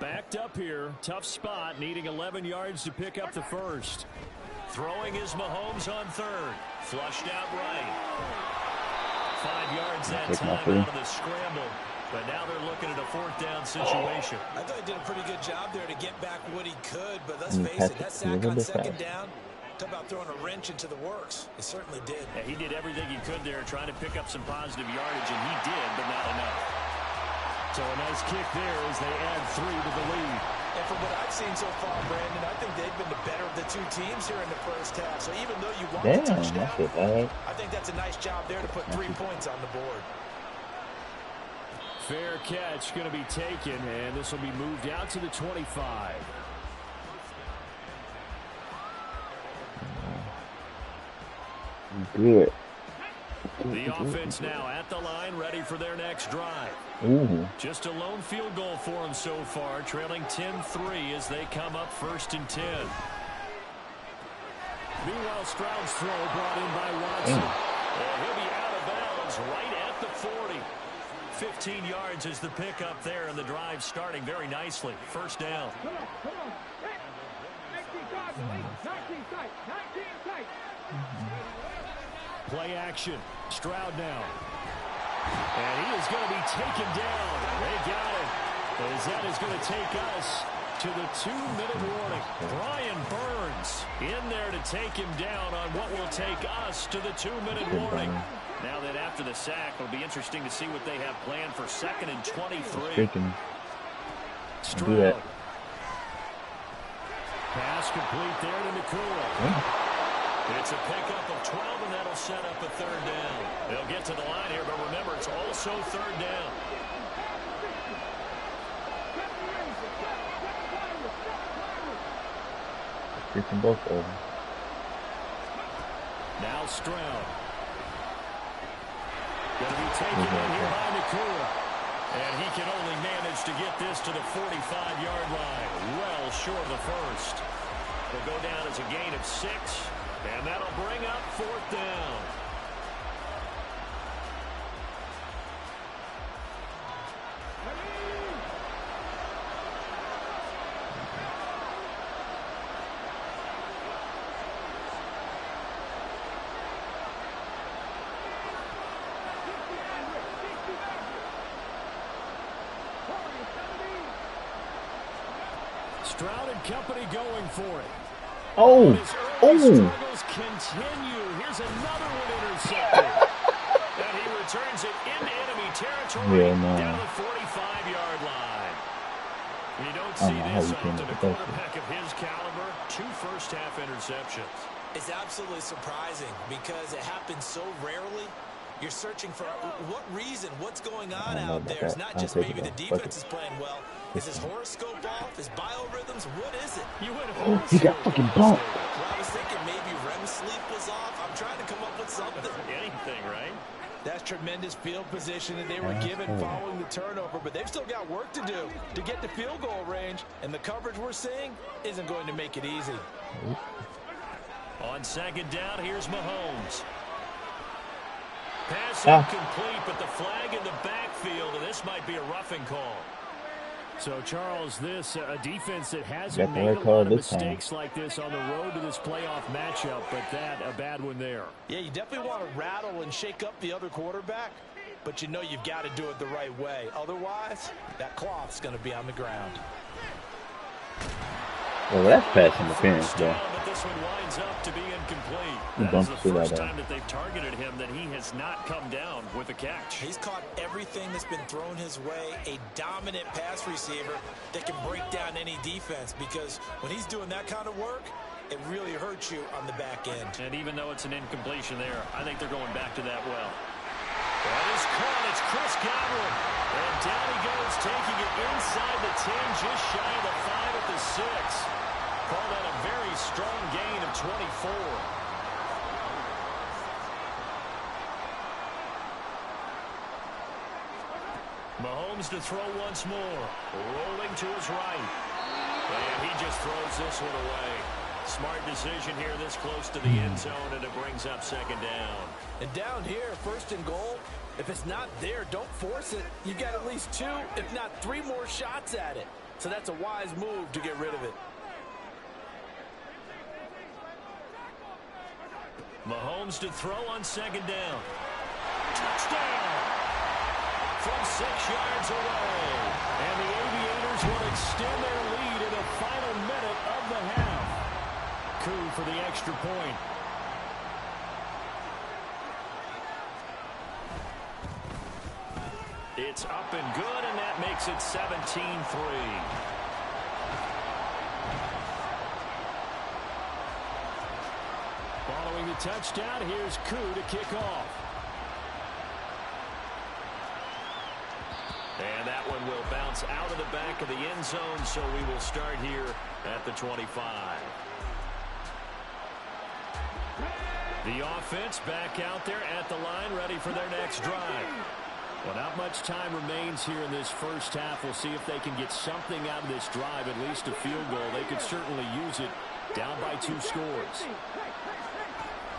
Backed up here, tough spot, needing 11 yards to pick up the 1st. Throwing is Mahomes on 3rd. Flushed out right. 5 yards that time out of the scramble. But now they're looking at a 4th down situation. I thought he did a pretty good job there to get back what he could. But let's face it, that sack on 2nd down, talk about throwing a wrench into the works. It certainly did. Yeah, he did everything he could there trying to pick up some positive yardage, and he did, but not enough. So a nice kick there as they add 3 to the lead. And from what I've seen so far, Brandon, I think they've been the better of the 2 teams here in the 1st half. So even though you want the touchdown, I think that's a nice job there to put 3 points on the board. Fair catch going to be taken, and this will be moved out to the 25. Good. The offense now at the line, ready for their next drive. Just a lone field goal for them so far, trailing 10-3 as they come up 1st and 10. Meanwhile, Stroud's throw brought in by Watson. He'll be out of bounds right at the 40. 15 yards is the pickup there, and the drive starting very nicely. First down. Come on. Hey, 19 tight, 19 tight, 19 tight. Play action. Stroud now. And he is going to be taken down. They got him. As that is going to take us to the 2-minute warning. Brian Burns in there to take him down on what will take us to the 2-minute warning. Now that after the sack, it'll be interesting to see what they have planned for 2nd and 23. Stroud. Pass complete there to Nakua. It's a pickup of 12, and that'll set up a 3rd down. They'll get to the line here, but remember, it's also 3rd down. Freaking both over. Now Stroud. Going to be taken in here by Nakua. And he can only manage to get this to the 45-yard line. Well short of the first. Will go down as a gain of 6. And that'll bring up 4th down. Stroud and company going for it. Oh! Struggles continue. Here's another one intercepted. And he returns it into enemy territory down the 45-yard line. You don't see this often. A quarterback of his caliber, 2 first-half interceptions. It's absolutely surprising because it happens so rarely. You're searching for what reason, what's going on out there. It's not just maybe the defense is playing well. Is his horoscope off? His biorhythms? What is it? He got fucking bumped. Well, I was thinking maybe REM sleep was off. I'm trying to come up with something. Anything, right? That's tremendous field position that they were given following the turnover, but they've still got work to do to get to field goal range, and the coverage we're seeing isn't going to make it easy. On 2nd down, here's Mahomes. Pass incomplete, but the flag in the backfield, and this might be a roughing call. So, Charles, this a defense that hasn't made a lot of mistakes like this on the road to this playoff matchup, but that a bad one there. Yeah, you definitely want to rattle and shake up the other quarterback, but you know you've got to do it the right way. Otherwise, that cloth's going to be on the ground. Well, that's pass interference, though. But this one winds up to be incomplete. That is the first time that they've targeted him that he has not come down with a catch. He's caught everything that's been thrown his way. A dominant pass receiver that can break down any defense, because when he's doing that kind of work, it really hurts you on the back end. And even though it's an incompletion there, I think they're going back to that well. That is caught. It's Chris Godwin. And down he goes, taking it inside the 10, just shy of the 5 at the 6. Called out a very strong gain of 24. Mahomes to throw once more. Rolling to his right. And he just throws this one away. Smart decision here this close to the end zone, and it brings up 2nd down. And down here, 1st and goal, if it's not there, don't force it. You've got at least 2, if not 3 more shots at it. So that's a wise move to get rid of it. Mahomes to throw on 2nd down. Touchdown! From 6 yards away. And the Aviators will extend their lead in the final minute of the half. Coup for the extra point. It's up and good, and that makes it 17-3. Following the touchdown, here's Koo to kick off. And that one will bounce out of the back of the end zone, so we will start here at the 25. The offense back out there at the line, ready for their next drive. Well, not much time remains here in this first half. We'll see if they can get something out of this drive, at least a field goal. They could certainly use it down by 2 scores.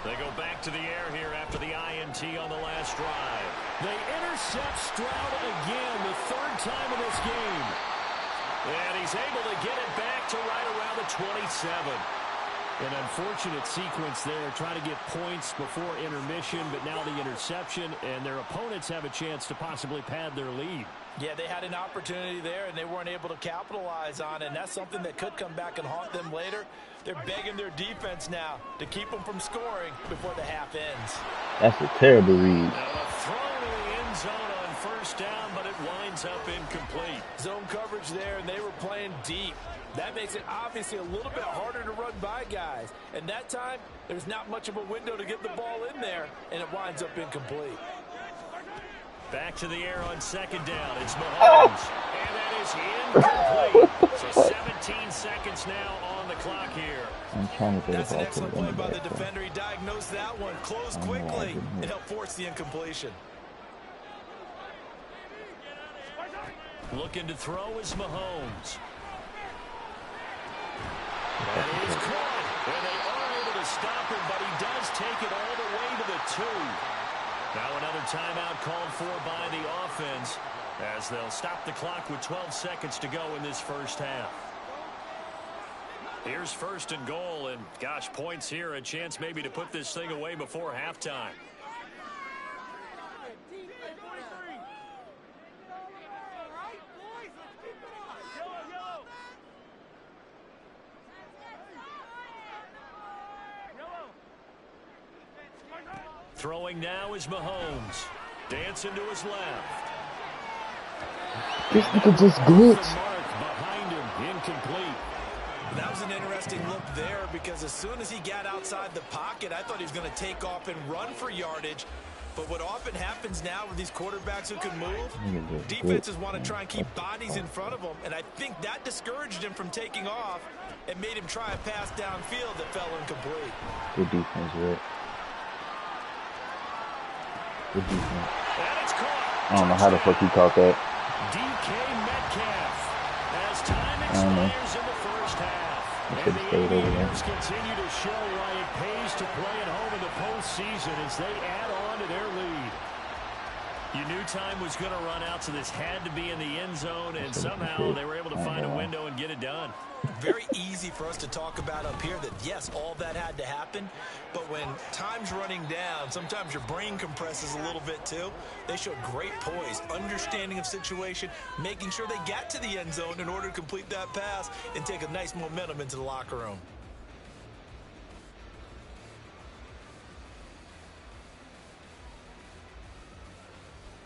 They go back to the air here after the INT on the last drive. They intercept Stroud again, the third time in this game. And he's able to get it back to right around the 27. An unfortunate sequence there, trying to get points before intermission, but now the interception, and their opponents have a chance to possibly pad their lead. Yeah, they had an opportunity there, and they weren't able to capitalize on it, and that's something that could come back and haunt them later. They're begging their defense now to keep them from scoring before the half ends. That's a terrible read. Now a throw to the end zone on first down, but it winds up incomplete. Zone coverage there, and they were playing deep. That makes it obviously a little bit harder to run by guys. And that time, there's not much of a window to get the ball in there, and it winds up incomplete. Back to the air on second down. It's Mahomes. And that is incomplete. So 17 seconds now on the clock here. I'm trying to That's an excellent play by the defender. He diagnosed that one, closed quickly, and helped force the incompletion. Looking to throw is Mahomes. And he's caught. And they are able to stop him, but he does take it all the way to the 2. Now another timeout called for by the offense as they'll stop the clock with 12 seconds to go in this first half. Here's first and goal, and gosh, points here, a chance maybe to put this thing away before halftime. Throwing now is Mahomes. Dancing to his left. This nigga just glitched. Behind him, incomplete. That was an interesting look there because as soon as he got outside the pocket, I thought he was going to take off and run for yardage. But what often happens now with these quarterbacks who can move, defenses want to try and keep bodies in front of them. And I think that discouraged him from taking off and made him try a pass downfield that fell incomplete. Good defense, right? Good defense. And it's caught. I don't know how the fuck he caught that. DK Metcalf as time expires in the first half. Should have stayed over there. Continue to show why it pays to play at home in the postseason as they add on to their lead. You knew time was going to run out, so this had to be in the end zone, and somehow they were able to find a window and get it done. Very easy for us to talk about up here that, yes, all that had to happen, but when time's running down, sometimes your brain compresses a little bit too. They showed great poise, understanding of situation, making sure they got to the end zone in order to complete that pass and take a nice momentum into the locker room.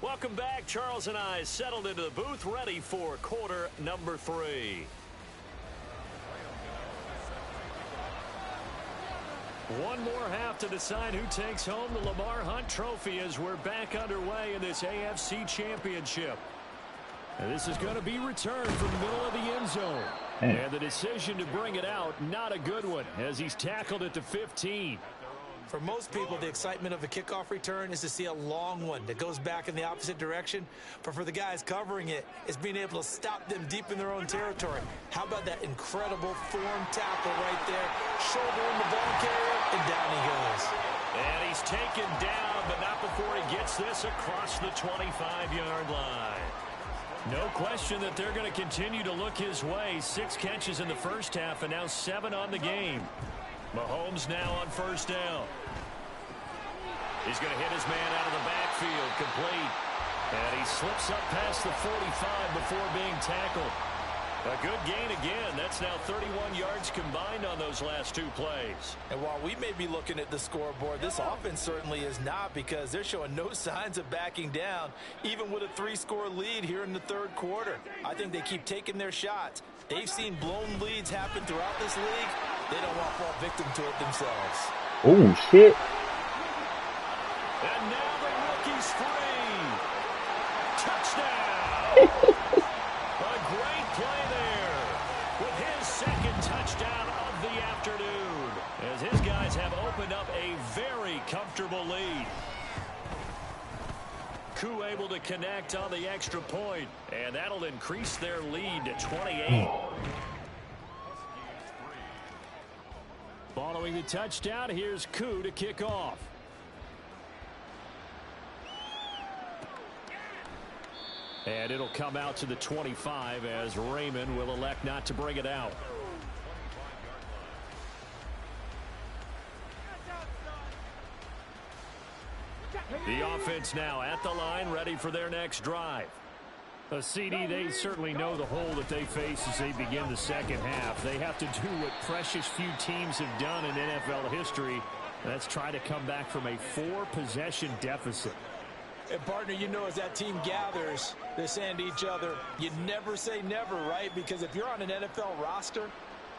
Welcome back. Charles and I settled into the booth, ready for quarter number 3. One more half to decide who takes home the Lamar Hunt Trophy as we're back underway in this AFC Championship. And this is going to be returned from the middle of the end zone. And the decision to bring it out, not a good one, as he's tackled at the 15. For most people, the excitement of a kickoff return is to see a long one that goes back in the opposite direction. But for the guys covering it, it's being able to stop them deep in their own territory. How about that incredible form tackle right there? Shoulder in the ball carrier, and down he goes. And he's taken down, but not before he gets this across the 25-yard line. No question that they're going to continue to look his way. 6 catches in the first half and now 7 on the game. Mahomes now on first down. He's going to hit his man out of the backfield, complete. And he slips up past the 45 before being tackled. A good gain again. That's now 31 yards combined on those last 2 plays. And while we may be looking at the scoreboard, this offense certainly is not, because they're showing no signs of backing down, even with a 3-score lead here in the third quarter. I think they keep taking their shots. They've seen blown leads happen throughout this league. They don't want to fall victim to it themselves. Oh, shit. And now the rookie's free. Touchdown. A great play there with his second touchdown of the afternoon, as his guys have opened up a very comfortable lead. Koo able to connect on the extra point, and that'll increase their lead to 28. Following Throwing the touchdown, here's Koo to kick off. And it'll come out to the 25 as Raymond will elect not to bring it out. The offense now at the line, ready for their next drive. A CD, they certainly know the hole that they face as they begin the second half. They have to do what precious few teams have done in NFL history. That's try to come back from a 4-possession deficit. And, partner, you know, as that team gathers, they're saying to each other, you never say never, right? Because if you're on an NFL roster,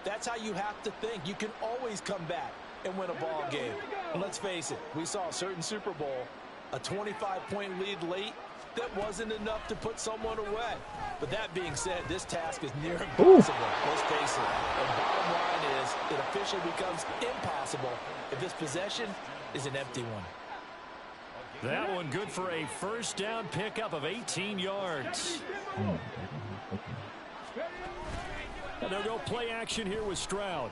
that's how you have to think. You can always come back and win a ball game. And let's face it, we saw a certain Super Bowl, a 25-point lead late, that wasn't enough to put someone away. But that being said, this task is near impossible. Let's face it. The bottom line is it officially becomes impossible if this possession is an empty one. That one good for a first down pickup of 18 yards. And they'll go play action here with Stroud.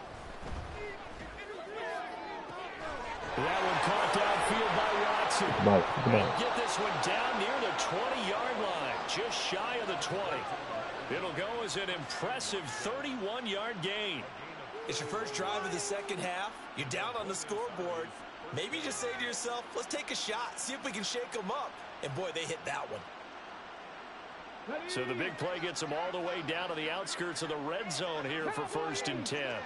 That one caught downfield by Watson. They'll get this one down near the 20-yard line, just shy of the 20. It'll go as an impressive 31-yard gain. It's your first drive of the second half. You're down on the scoreboard. Maybe you just say to yourself, let's take a shot, see if we can shake them up. And, boy, they hit that one. So the big play gets them all the way down to the outskirts of the red zone here for 1st and 10.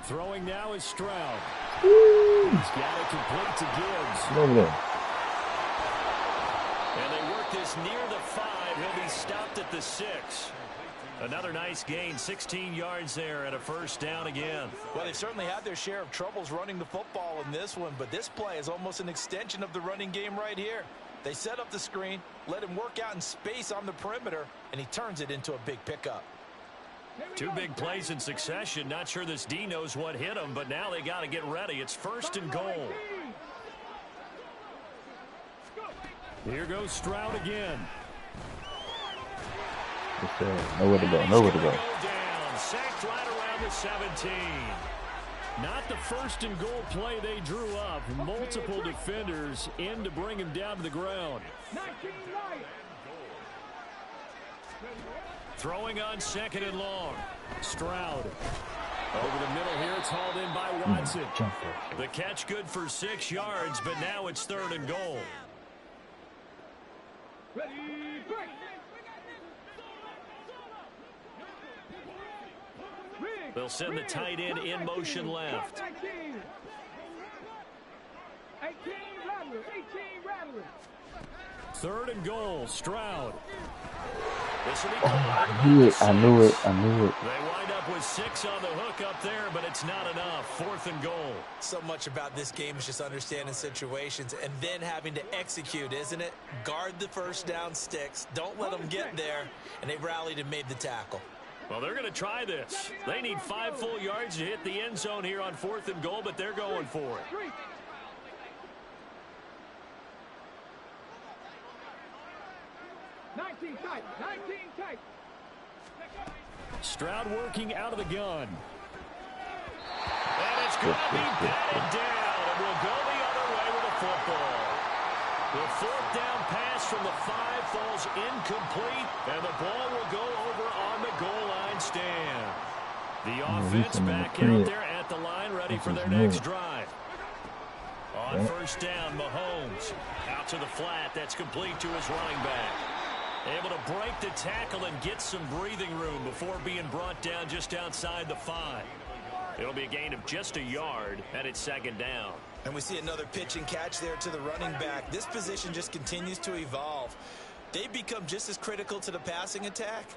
Throwing now is Stroud. He's got it complete to Gibbs. Over there. And they work this near the 5. He'll be stopped at the 6. Another nice gain, 16 yards there and a first down again. Well, they've certainly had their share of troubles running the football in this one, but this play is almost an extension of the running game right here. They set up the screen, let him work out in space on the perimeter, and he turns it into a big pickup. 2 big plays in succession. Not sure this D knows what hit him, but now they got to get ready. It's 1st and goal. Here goes Stroud again. Nowhere to go. Nowhere to go. Down, sacked right around the 17. Not the 1st and goal play they drew up. Multiple defenders in to bring him down to the ground. Throwing on 2nd and long. Stroud. Over the middle here, it's hauled in by Watson. The catch good for 6 yards, but now it's 3rd and goal. They'll send the tight end in motion left. 3rd and goal, Stroud. I knew it. I knew it. I knew it. They wind up with 6 on the hook up there, but it's not enough. 4th and goal. So much about this game is just understanding situations and then having to execute, isn't it? Guard the first down sticks. Don't let them get there. And they rallied and made the tackle. Well, they're going to try this. They need 5 full yards to hit the end zone here on 4th and goal, but they're going for it. Stroud working out of the gun. And it's going to be batted down, and we'll go the other way with the football. The 4th down pass from the 5 falls incomplete, and the ball will go over on the goal line stand. The offense back out there at the line, ready for their next drive. On 1st down, Mahomes out to the flat. That's complete to his running back. Able to break the tackle and get some breathing room before being brought down just outside the 5. It'll be a gain of just a yard, and it's 2nd down. And we see another pitch and catch there to the running back. This position just continues to evolve. They become just as critical to the passing attack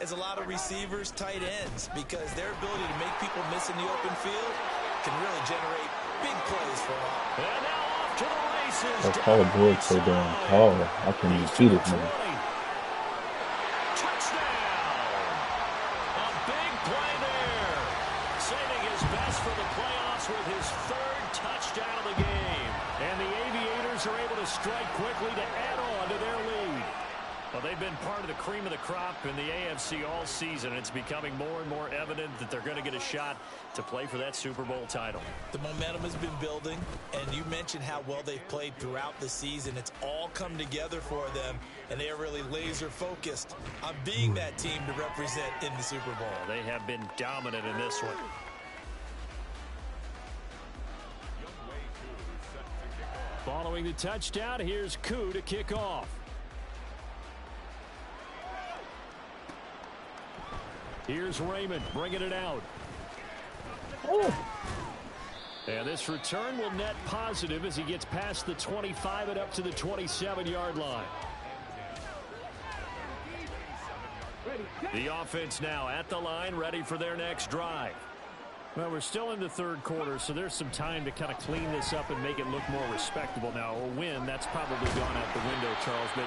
as a lot of receivers, tight ends, because their ability to make people miss in the open field can really generate big plays for them. And now off to the races. That Tyler Boyd's so damn tall. I can't even see this man. Are able to strike quickly to add on to their lead. A they've been part of the cream of the crop in the AFC all season. It's becoming more and more evident that they're going to get a shot to play for that Super Bowl title. The momentum has been building, and you mentioned how well they've played throughout the season. It's all come together for them, and they are really laser-focused on being that team to represent in the Super Bowl. They have been dominant in this one. Following the touchdown, here's Koo to kick off. Here's Raymond bringing it out. Oh. And this return will net positive as he gets past the 25 and up to the 27-yard line. The offense now at the line, ready for their next drive. Well, we're still in the third quarter, so there's some time to kind of clean this up and make it look more respectable now. Or win, that's probably gone out the window, Charles. But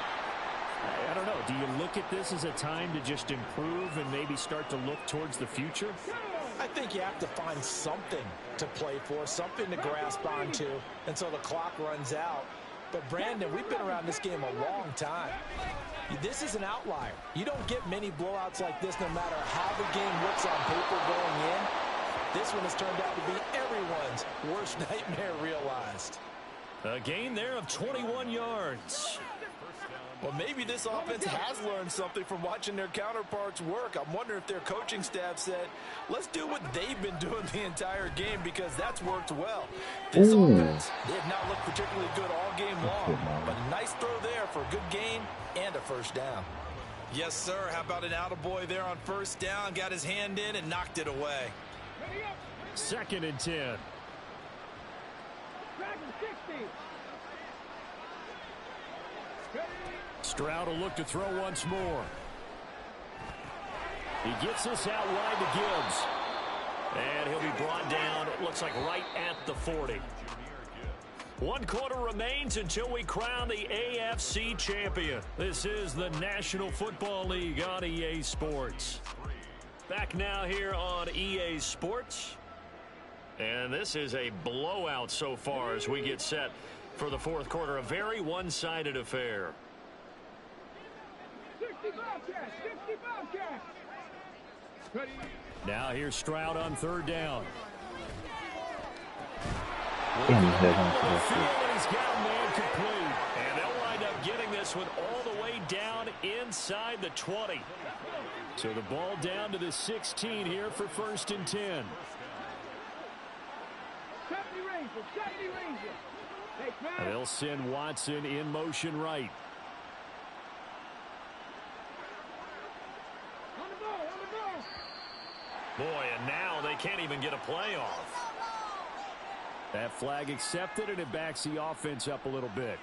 I don't know. Do you look at this as a time to just improve and maybe start to look towards the future? I think you have to find something to play for, something to grasp onto until the clock runs out. But, Brandon, we've been around this game a long time. This is an outlier. You don't get many blowouts like this no matter how the game looks on paper going in. This one has turned out to be everyone's worst nightmare realized. A gain there of 21 yards. Well, maybe this offense has learned something from watching their counterparts work. I'm wondering if their coaching staff said, let's do what they've been doing the entire game because that's worked well. This offense did not look particularly good all game long, but a nice throw there for a good gain and a first down. Yes, sir. How about an attaboy there on first down? Got his hand in and knocked it away. 2nd and 10. Stroud will look to throw once more. He gets this out wide to Gibbs. And he'll be brought down, it looks like right at the 40. 1 quarter remains until we crown the AFC champion. This is the National Football League on EA Sports. Back now here on EA Sports. And this is a blowout so far as we get set for the 4th quarter. A very one-sided affair. 60 Bobcats, 60 Bobcats. Now here's Stroud on 3rd down. Damn, he's He's got a man complete. And they'll wind up getting this one all the way down inside the 20. So the ball down to the 16 here for 1st and 10. 70 Rangers, 70 Rangers. And they'll send Watson in motion right. On the ball, on the ball. Boy, and now they can't even get a play off. That flag accepted, and it backs the offense up a little bit.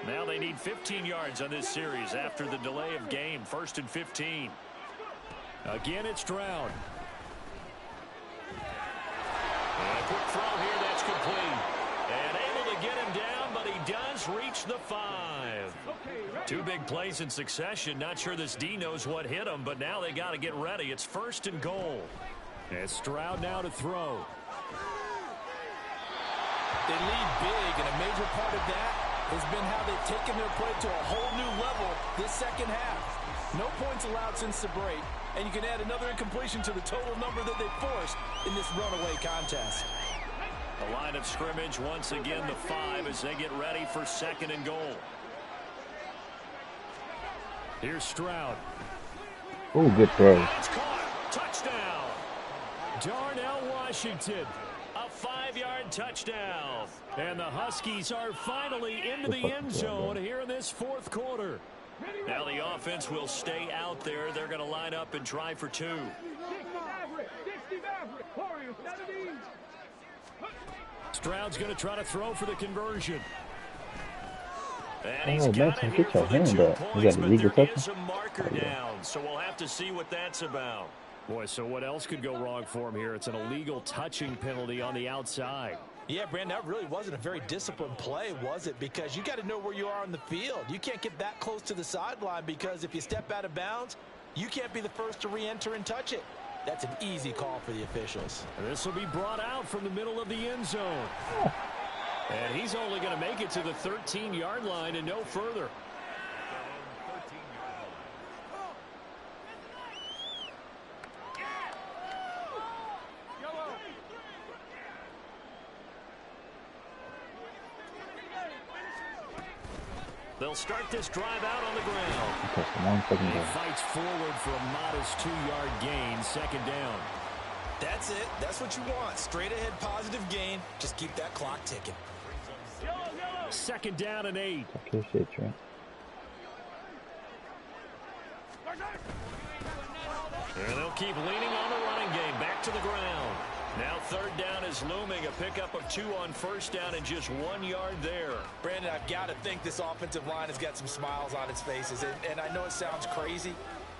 Now they need 15 yards on this series after the delay of game. 1st and 15. Again, it's Stroud. And a quick throw here, that's complete. And able to get him down, but he does reach the 5. 2 big plays in succession. Not sure this D knows what hit him, but now they got to get ready. It's 1st and goal. And Stroud now to throw. They lead big, and a major part of that has been how they've taken their play to a whole new level this second half. No points allowed since the break, and you can add another incompletion to the total number that they forced in this runaway contest. The line of scrimmage once again the 5 as they get ready for 2nd and goal. Here's Stroud. Oh, good throw. It's caught. Touchdown. Darnell Washington. A 5-yard touchdown. And the Huskies are finally into the end zone here in this 4th quarter. Now the offense will stay out there. They're going to line up and try for 2. 60 Maverick, 60 Maverick. Warriors, 70. Stroud's going to try to throw for the conversion. And he's Oh, got Mason, it here get your for the hand 2 up. You points, got a but legal there touch? is a marker down. So we'll have to see what that's about. Boy, so what else could go wrong for him here? It's an illegal touching penalty on the outside. Yeah, Brandon, that really wasn't a very disciplined play, was it? Because you got to know where you are on the field. You can't get that close to the sideline because if you step out of bounds, you can't be the first to re-enter and touch it. That's an easy call for the officials. And this will be brought out from the middle of the end zone. And he's only going to make it to the 13-yard line and no further. They'll start this drive out on the ground. He fights forward for a modest 2-yard gain, second down. That's it. That's what you want. Straight ahead positive gain. Just keep that clock ticking. Second down and 8. Okay, shit, Trent. And they'll keep leaning on the running game. Back to the ground. Now third down is looming. A pickup of 2 on first down and just 1 yard there. Brandon, I've got to think this offensive line has got some smiles on its faces. And I know it sounds crazy,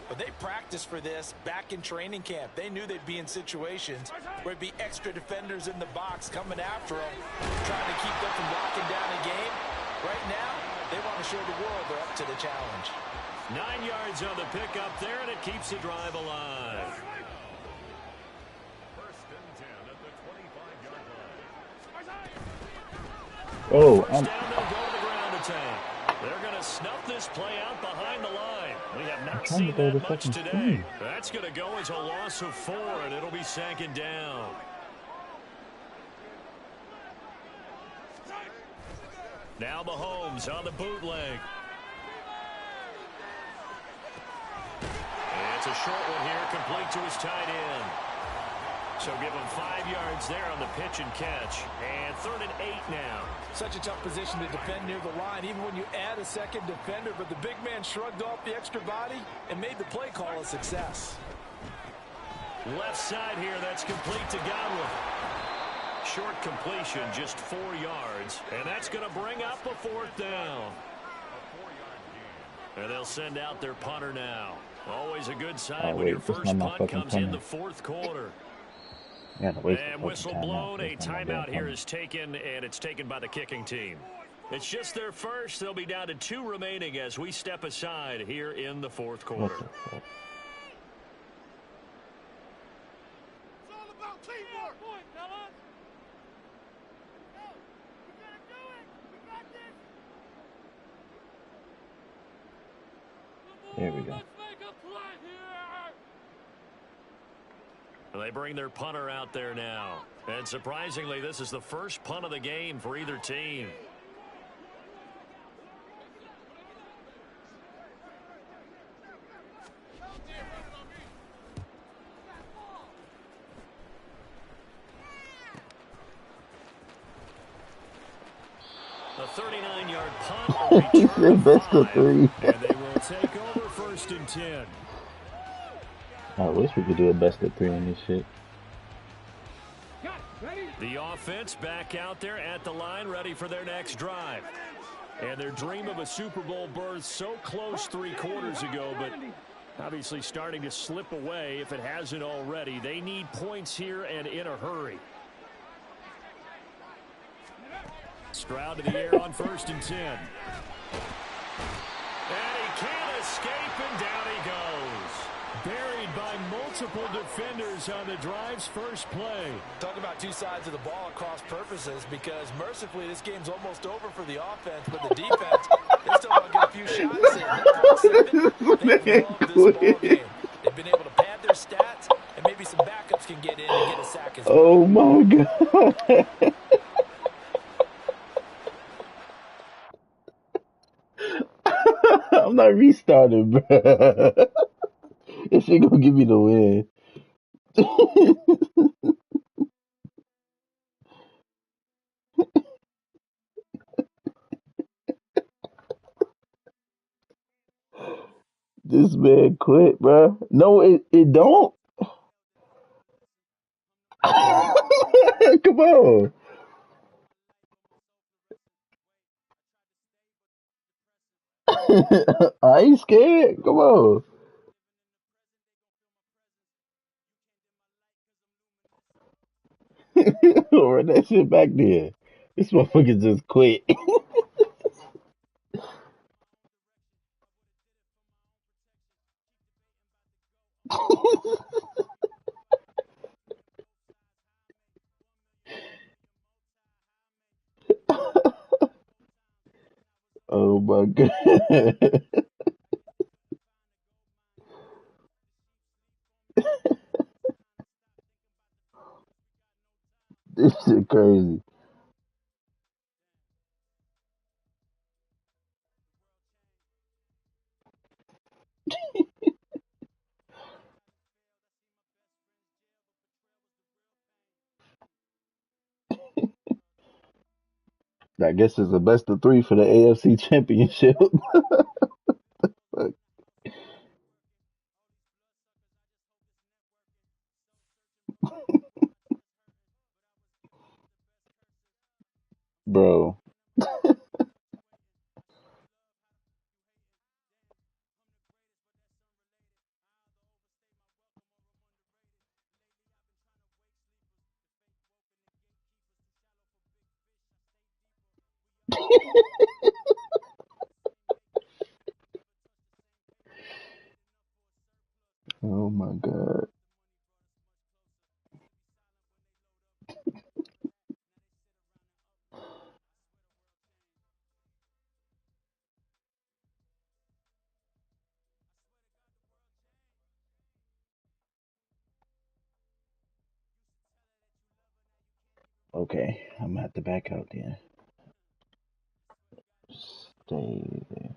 but they practiced for this back in training camp. They knew they'd be in situations where it'd be extra defenders in the box coming after them, trying to keep them from locking down a game. Right now, they want to show the world they're up to the challenge. 9 yards on the pickup there, and it keeps the drive alive. Oh, First down, they'll go to the ground attack. They're going to snuff this play out behind the line. We have not seen that much today. That's going to go as a loss of 4, and it'll be second down. Now Mahomes on the bootleg. It's a short one here, complete to his tight end. So give him 5 yards there on the pitch and catch. And 3rd and 8 now. Such a tough position to defend near the line, even when you add a second defender. But the big man shrugged off the extra body and made the play call a success. Left side here, that's complete to Godwin. Short completion, just 4 yards. And that's going to bring up a 4th down. And they'll send out their punter now. Always a good sign when your first punt comes in the 4th quarter. And whistle blown, a timeout here is taken, and it's taken by the kicking team. It's just their first. They'll be down to 2 remaining as we step aside here in the 4th quarter. It's all about teamwork. There we go. They bring their punter out there now. And surprisingly, this is the first punt of the game for either team. A 39-yard punt, a return of 5, and they will take over 1st and 10. I wish we could do a best of 3 on this shit. The offense back out there at the line, ready for their next drive. And their dream of a Super Bowl berth so close 3 quarters ago, but obviously starting to slip away if it hasn't already. They need points here and in a hurry. Stroud to the air on 1st and 10. And he can't escape, and down he goes. Buried by multiple defenders on the drive's first play. Talk about 2 sides of the ball at cross purposes, because mercifully this game's almost over for the offense, but the defense, they still want to get a few shots in. They love this ball game. They've been able to pad their stats, and maybe some backups can get in and get a sack as well. Oh my god. I'm not restarting, bro. This shit gonna give me the win. This man quit, bro. No, it don't. Come on. I ain't scared. Come on. Run that shit back there. This motherfucker just quit. Oh my god. This shit crazy. I guess it's the best of three for the AFC Championship. Fuck, bro. Oh my God. Okay, I'm gonna have to back out then. Stay there.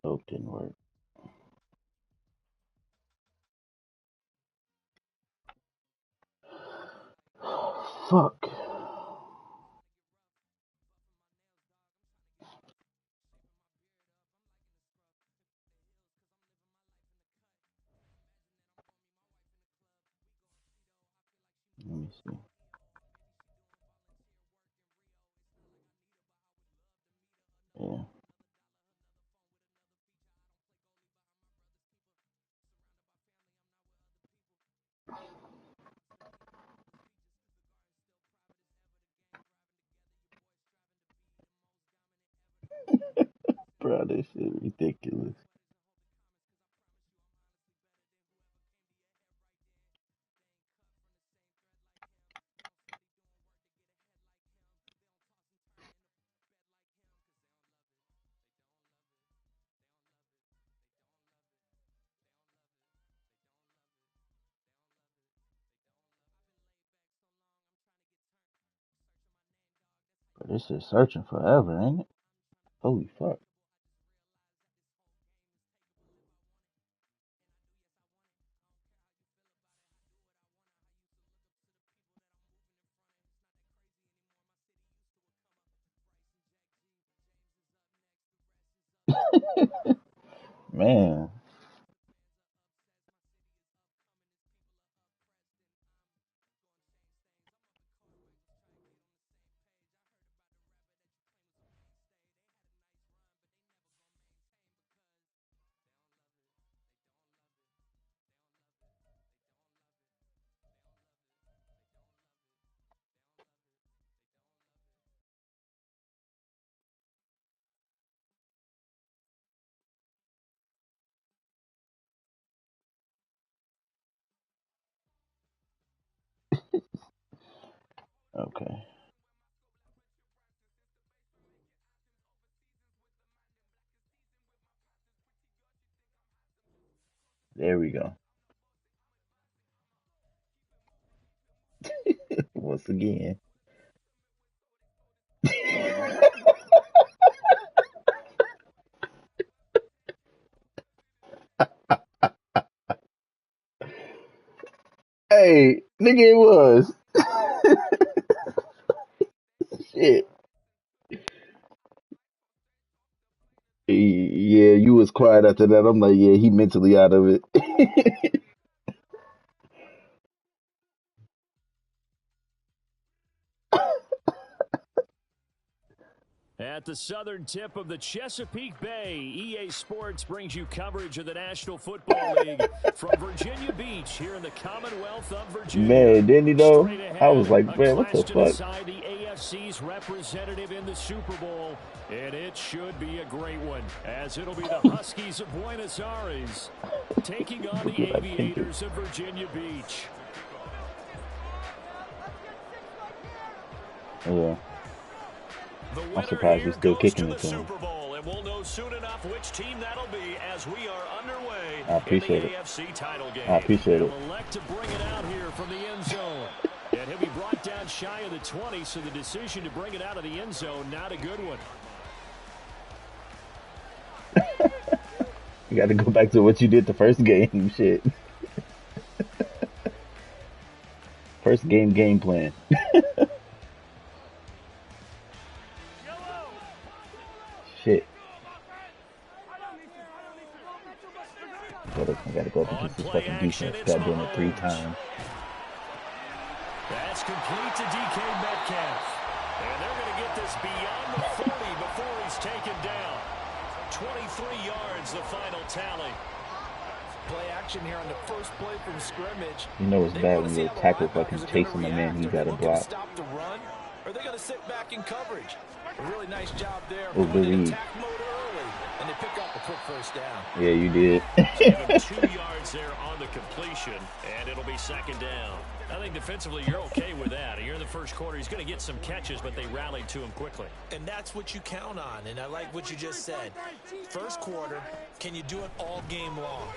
Nope, didn't work. Fuck. Let me see. Yeah. Bro, this shit ridiculous. But this is searching forever, ain't it? Holy fuck. Man, okay. There we go. Once again. Hey, nigga, it was. Shit. Yeah, you was quiet after that. I'm like, yeah, he mentally out of it. At the southern tip of the Chesapeake Bay, EA Sports brings you coverage of the National Football League from Virginia Beach here in the Commonwealth of Virginia. Man, didn't he though? Straight I was ahead, like, a man, what clash the to fuck? decide the AFC's representative in the Super Bowl, and it should be a great one, as it'll be the Huskies of Buenos Aires taking on the Dude, I think it. Aviators of Virginia Beach. Yeah, The I'm winner surprised here he's still goes kicking to it the to him. Super Bowl, and we'll know know soon enough which team that'll be as we are underway I appreciate in the it. AFC title game. I appreciate He'll it. elect to bring it out here from the end zone. And he'll be brought down shy of the 20, so the decision to bring it out of the end zone, not a good one. You got to go back to what you did the first game. Shit. First game plan. Shit. I gotta go up against this fucking defense. Got doing it 3 times. That's complete to DK Metcalf. And they're going to get this beyond the 40 before he's taken down. 23 yards, the final tally. Play action here on the first play from scrimmage. You know it's bad when your tackle fucking chasing the man he got to block. Stop the run, or they're going to sit back in coverage. A really nice job there. Oh, good read. Attack mode early, and they pick up a quick first down. Yeah, you did. Give him 2 yards there on the completion, and it'll be second down. I think defensively you're okay with that. Here in the first quarter, he's going to get some catches, but they rallied to him quickly. And that's what you count on, and I like what you just said. First quarter, can you do it all game long?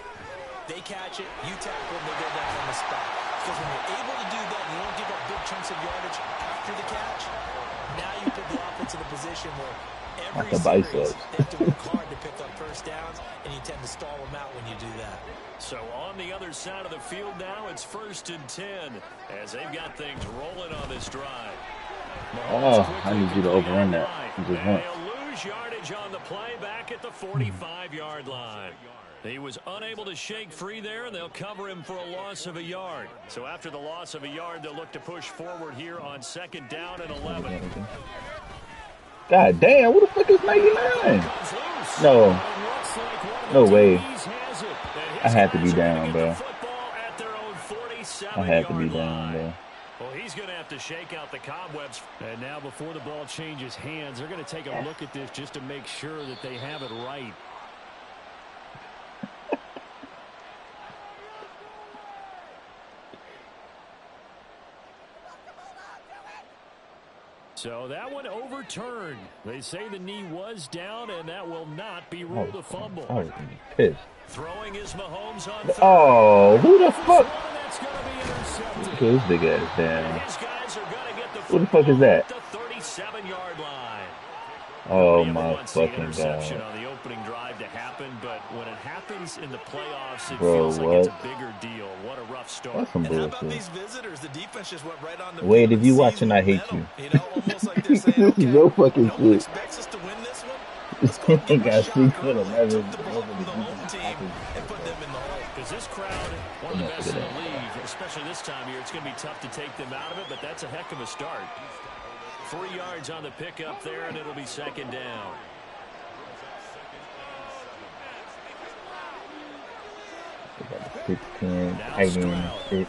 They catch it, you tackle them, they go down on the spot. Because when you're able to do that and you don't give up big chunks of yardage after the catch, now you put the offense in a position where every series they have to work hard to pick up first downs, and you tend to stall them out when you do that. So on the other side of the field now, it's 1st and 10 as they've got things rolling on this drive. Oh, I need you to overrun that. You just once. They'll lose yardage on the play back at the 45-yard line. He was unable to shake free there, and they'll cover him for a loss of a yard. So after the loss of a yard, they'll look to push forward here on 2nd down and 11. God damn, who the fuck is 99? No. No way. I had to be down, bro. I had to be down, bro. Well, he's going to have to shake out the cobwebs. And now before the ball changes hands, they're going to take a look at this just to make sure that they have it right. So that one overturned. They say the knee was down, and that will not be ruled a fumble. I was pissed. Throwing is Mahomes on third. Oh, who the fuck? That's going to be intercepted. Look at his big ass down. His guys are going to get the Who the fuck is that? the 37-yard line. Oh Nobody ever my wants the fucking interception god. on the opening drive to happen, but when it happens in the playoffs, it Bro, feels like what? it's a bigger deal. What a rough start. That's some And how about bullshit. these visitors? The defense just went right on the Wade, field if you and watching, seized I hate momentum. you. You know, almost like they're saying, This is okay, your fucking no one shit. expects us to win this one. Let's go and give Got a shot 3 early, foot 11 took the ball over from the the home team defense. and put them in the hole. Because this crowd, one of the best in the league, especially this time of year, it's going to be tough to take them out of it, but that's a heck of a start. 3 yards on the pickup there, and it'll be 2nd down. About 6'10", tight end and shit.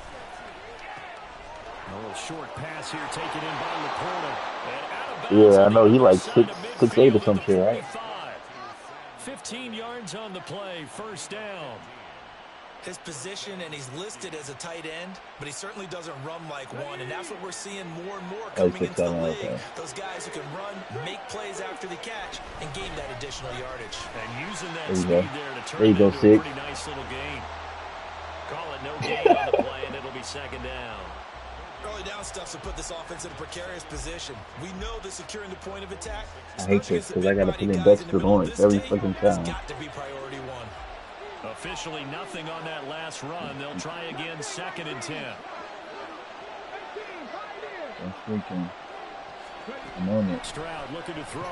A little short pass here taken in by Laporta. Yeah, I know, he like 6'8" or some shit, right? 15 yards on the play, 1st down. His position, and he's listed as a tight end, but he certainly doesn't run like one, and that's what we're seeing more and more coming into the league. Okay. Those guys who can run, make plays after the catch, and gain that additional yardage. And using that There you speed go. there to turn There you it go, into a Sig. pretty nice little gain. Call it no gain on the play, and it'll be 2nd down. Early down stuff to put this offense in a precarious position. We know that securing the point of attack, I hate especially this against the because I gotta big-body put in guys Dexter the middle of Lawrence this every team, fucking has time. got to be priority one. Officially nothing on that last run. They'll try again, 2nd and 10. That's freaking. I'm on it. Stroud looking to throw.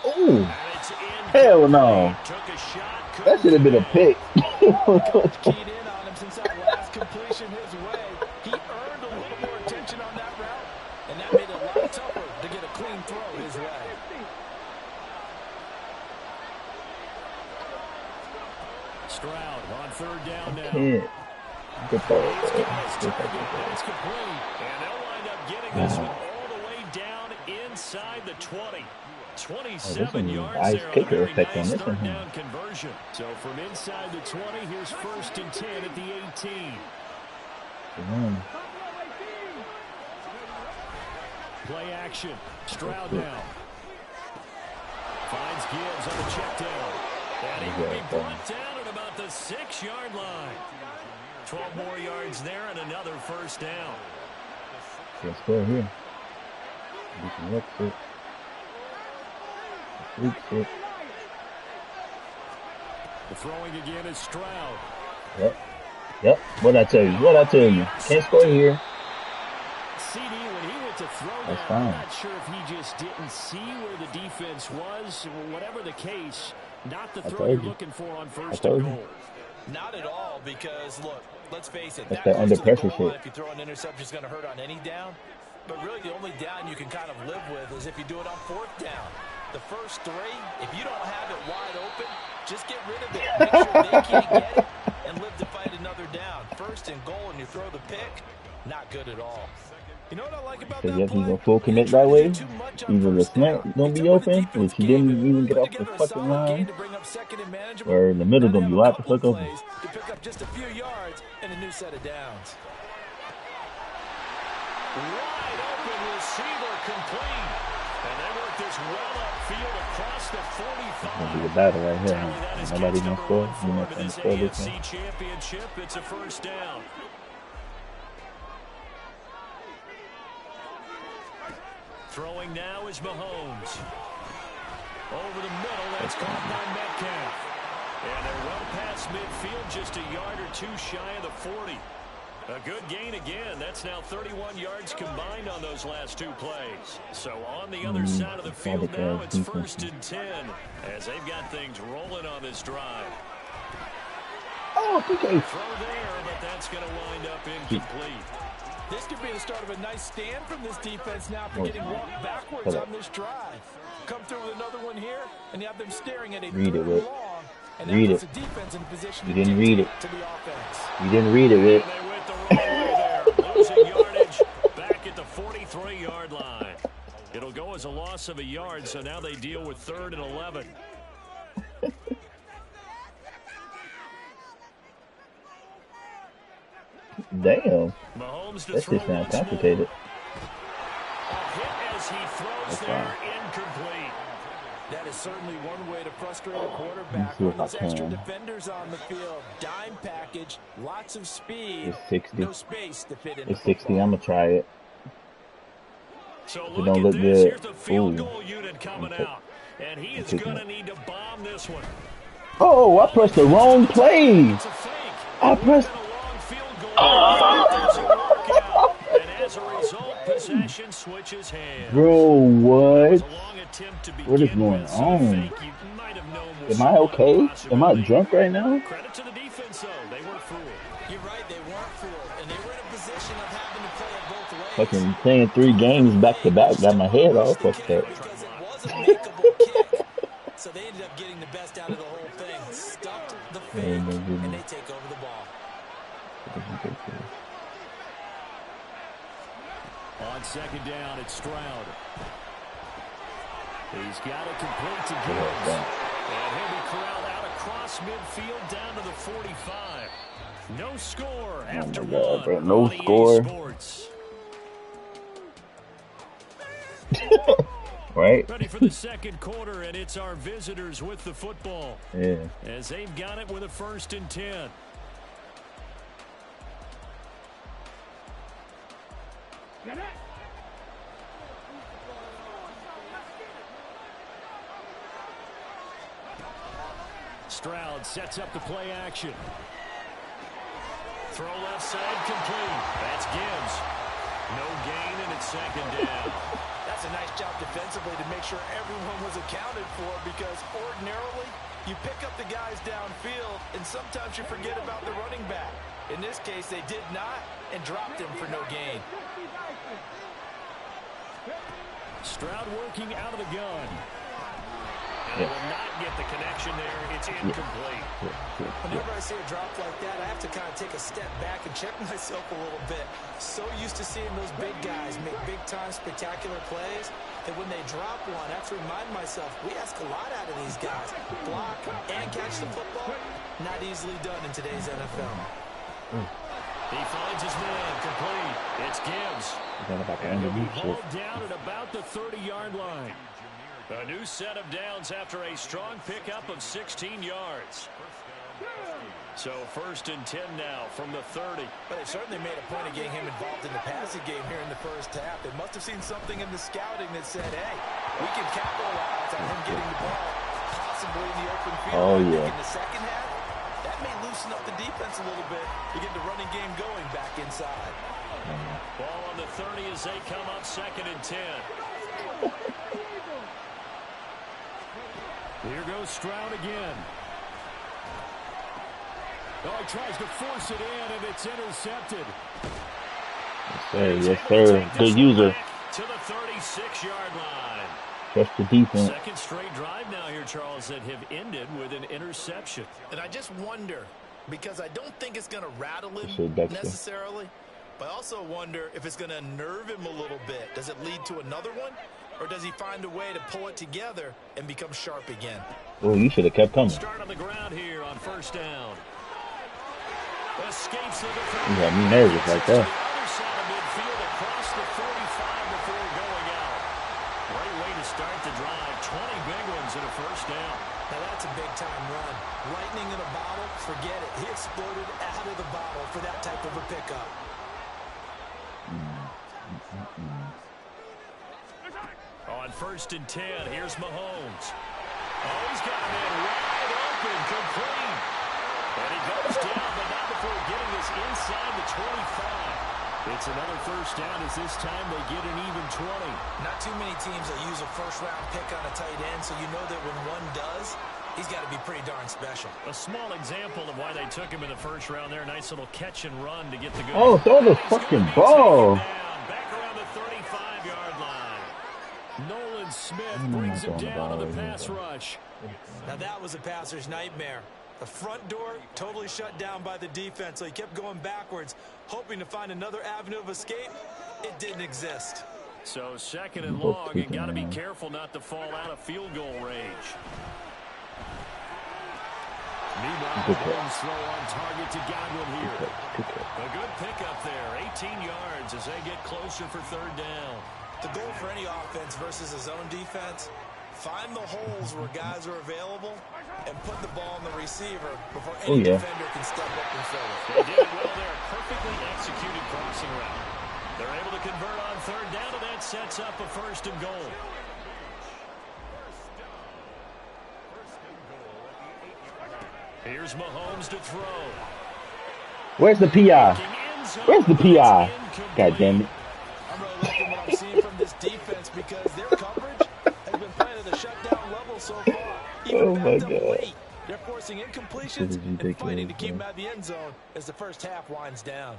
Ooh, And it's in. hell no. Took a shot. That should have been a pick. Keyed in on him since that last completion his way. He earned a little more attention on that route, and that made it a lot tougher to get a clean throw his way. Stroud on 3rd down now. Can't. Get that. That's complete. And they'll wind up getting this one all the way down inside the 20. 27 yards nice there on a kicker very effect on nice this one. 3rd down conversion. So from inside the 20, here's 1st and 10 at the 18. Play action. Stroud now. Finds Gibbs on the check down. And he will be brought down at about the 6-yard line. 12 more yards there and another first down. Let's go here. We can look it. The throwing again is Stroud. Yep. What I tell you? Can't score here. CD, when he went to throw That's that, fine. I'm not sure if he just didn't see where the defense was. Whatever the case, not the throw you're looking for on first and goal. Not at all, because, look, let's face it. That's that that under goes to the pressure goal line. shit. If you throw an interception, it's going to hurt on any down. But really, the only down you can kind of live with is if you do it on 4th down. The first 3, if you don't have it wide open, just get rid of it. Make sure they can't get it and live to fight another down. 1st and goal, and you throw the pick, not good at all. You know what I like about that He's play? gonna full commit right way. Either the slant gonna be open, which he didn't even get off the fucking line, or the middle gonna be wide the fuck open. To pick up just a few yards and a new set of downs. Wide open receiver complete. And they work this well upfield across the 45. It's gonna be a battle right here. Huh? Nobody gonna score. You know, gonna score this one. AFC Championship, it's a first down. Throwing now is Mahomes. Over the middle, that's caught by Metcalf. And they're well past midfield, just a yard or 2 shy of the 40. A good gain again. That's now 31 yards combined on those last 2 plays. So on the other side of the field now, it's 1st and 10 as they've got things rolling on this drive. Oh, okay. Throw there, but that's going to wind up incomplete. This could be the start of a nice stand from this defense now for getting walked backwards on this drive. Come through with another one here, and you have them staring at a third and long. And that puts the defense in position to dictate to the offense. You didn't read it, Rick. And they went the wrong way there, losing yardage back at the 43-yard line. It'll go as a loss of a yard, so now they deal with 3rd and 11. Damn. Mahomes to That throw shit sounds once more. complicated. A hit as he throws there, incomplete. That is certainly one way to frustrate a quarterback. See if When those I extra can. defenders on the field, dime package, lots of speed, It's 60. no space to fit in. It's 60. I'm gonna try it. So If it look don't at look this. good, Here's the field ooh. goal unit coming Okay. out. And he is Okay. going to need to bomb this one. Oh, I pressed the wrong play. It's a fake. I pressed. And a long field goal. That doesn't work out. And as a result, possession switches hands. Bro, It what? was a long attempt to What is begin going with, so the on? fake you might have known was Am I somewhat okay? Am I possibility. drunk right now? Credit to the defense, though. They weren't fooled. You're right, they weren't fooled, and they were in a position of having to play it both ways. Fucking playing 3 games back to back got my head all fucked up. Because it was a makeable kick. So they ended up getting the best out of the whole thing. Stuffed the fake, and they take over the ball. On 2nd down, it's Stroud. He's got it complete to Gibbs. And he'll be corralled out across midfield down to the 45. No score after my God, one. bro. No on EA score. Sports. Right? Ready for the 2nd quarter, and it's our visitors with the football. Yeah. As they've got it with a 1st and 10. Stroud sets up the play action. Throw left side complete. That's Gibbs. No gain, and it's 2nd down. That's a nice job defensively to make sure everyone was accounted for, because ordinarily you pick up the guys downfield and sometimes you forget about the running back. In this case, they did not and dropped him for no gain. Stroud working out of the gun. And they will not get the connection there. It's incomplete. Whenever I see a drop like that, I have to kind of take a step back and check myself a little bit. So used to seeing those big guys make big-time spectacular plays that when they drop one, I have to remind myself, we ask a lot out of these guys. Block and catch the football, not easily done in today's NFL. He finds his man complete. It's Gibbs. Is that about the And end he'll of be this shit? hauled down at about the 30-yard line. A new set of downs after a strong pickup of 16 yards. So 1st and 10 now from the 30. But they certainly made a point of getting him involved in the passing game here in the first half. They must have seen something in the scouting that said, hey, we can capitalize on him getting the ball, possibly in the open field. Oh, yeah. In the second half, that may loosen up the defense a little bit to get the running game going back inside. Ball on the 30 as they come up 2nd and 10. Here goes Stroud again. Oh, he tries to force it in, and it's intercepted. Yes, sir. Good user. To the 36-yard line. Trust the defense. Second straight drive now here, Charles, that have ended with an interception. And I just wonder, because I don't think it's going to rattle him necessarily, but I also wonder if it's going to unnerve him a little bit. Does it lead to another one? Or does he find a way to pull it together and become sharp again? Oh, you should have kept coming. Start on the ground here on 1st down. Escapes the You got me nervous like that. other side of midfield across the 45 before going out. Great way to start the drive. 20 big ones in a 1st down. Now that's a big-time run. Lightning in a bottle, forget it. He exploded out of the bottle for that type of a pickup. On 1st and 10, here's Mahomes. Oh, he's got a man wide open, complete. And he goes down, but not before getting this inside the 25. It's another 1st down as this time they get an even 20. Not too many teams that use a first-round pick on a tight end, so you know that when one does, he's got to be pretty darn special. A small example of why they took him in the 1st round there. Nice little catch and run to get the good. Oh, throw the fucking ball. Back around the 35-yard line. Nolan Smith brings him down on the pass rush. Now that was a passer's nightmare. The front door totally shut down by the defense, so he kept going backwards, hoping to find another avenue of escape. It didn't exist. So 2nd and long, and got to be careful not to fall out of field goal range. Meanwhile, Mahomes throw on target to Godwin here. A good pickup there, 18 yards as they get closer for 3rd down. The goal for any offense versus a zone defense, find the holes where guys are available and put the ball on the receiver before any defender can step up and fill it. They did it well there, perfectly executed crossing route. They're able to convert on 3rd down, and that sets up a 1st and goal. Here's Mahomes to throw. Where's the PI? Where's the PI? God damn it. I'm really liking what I'm seeing from this defense because their coverage has been playing at a shutdown level so far. Even backed up late. They're forcing incompletions and fighting to keep them out of the end zone as the first half winds down.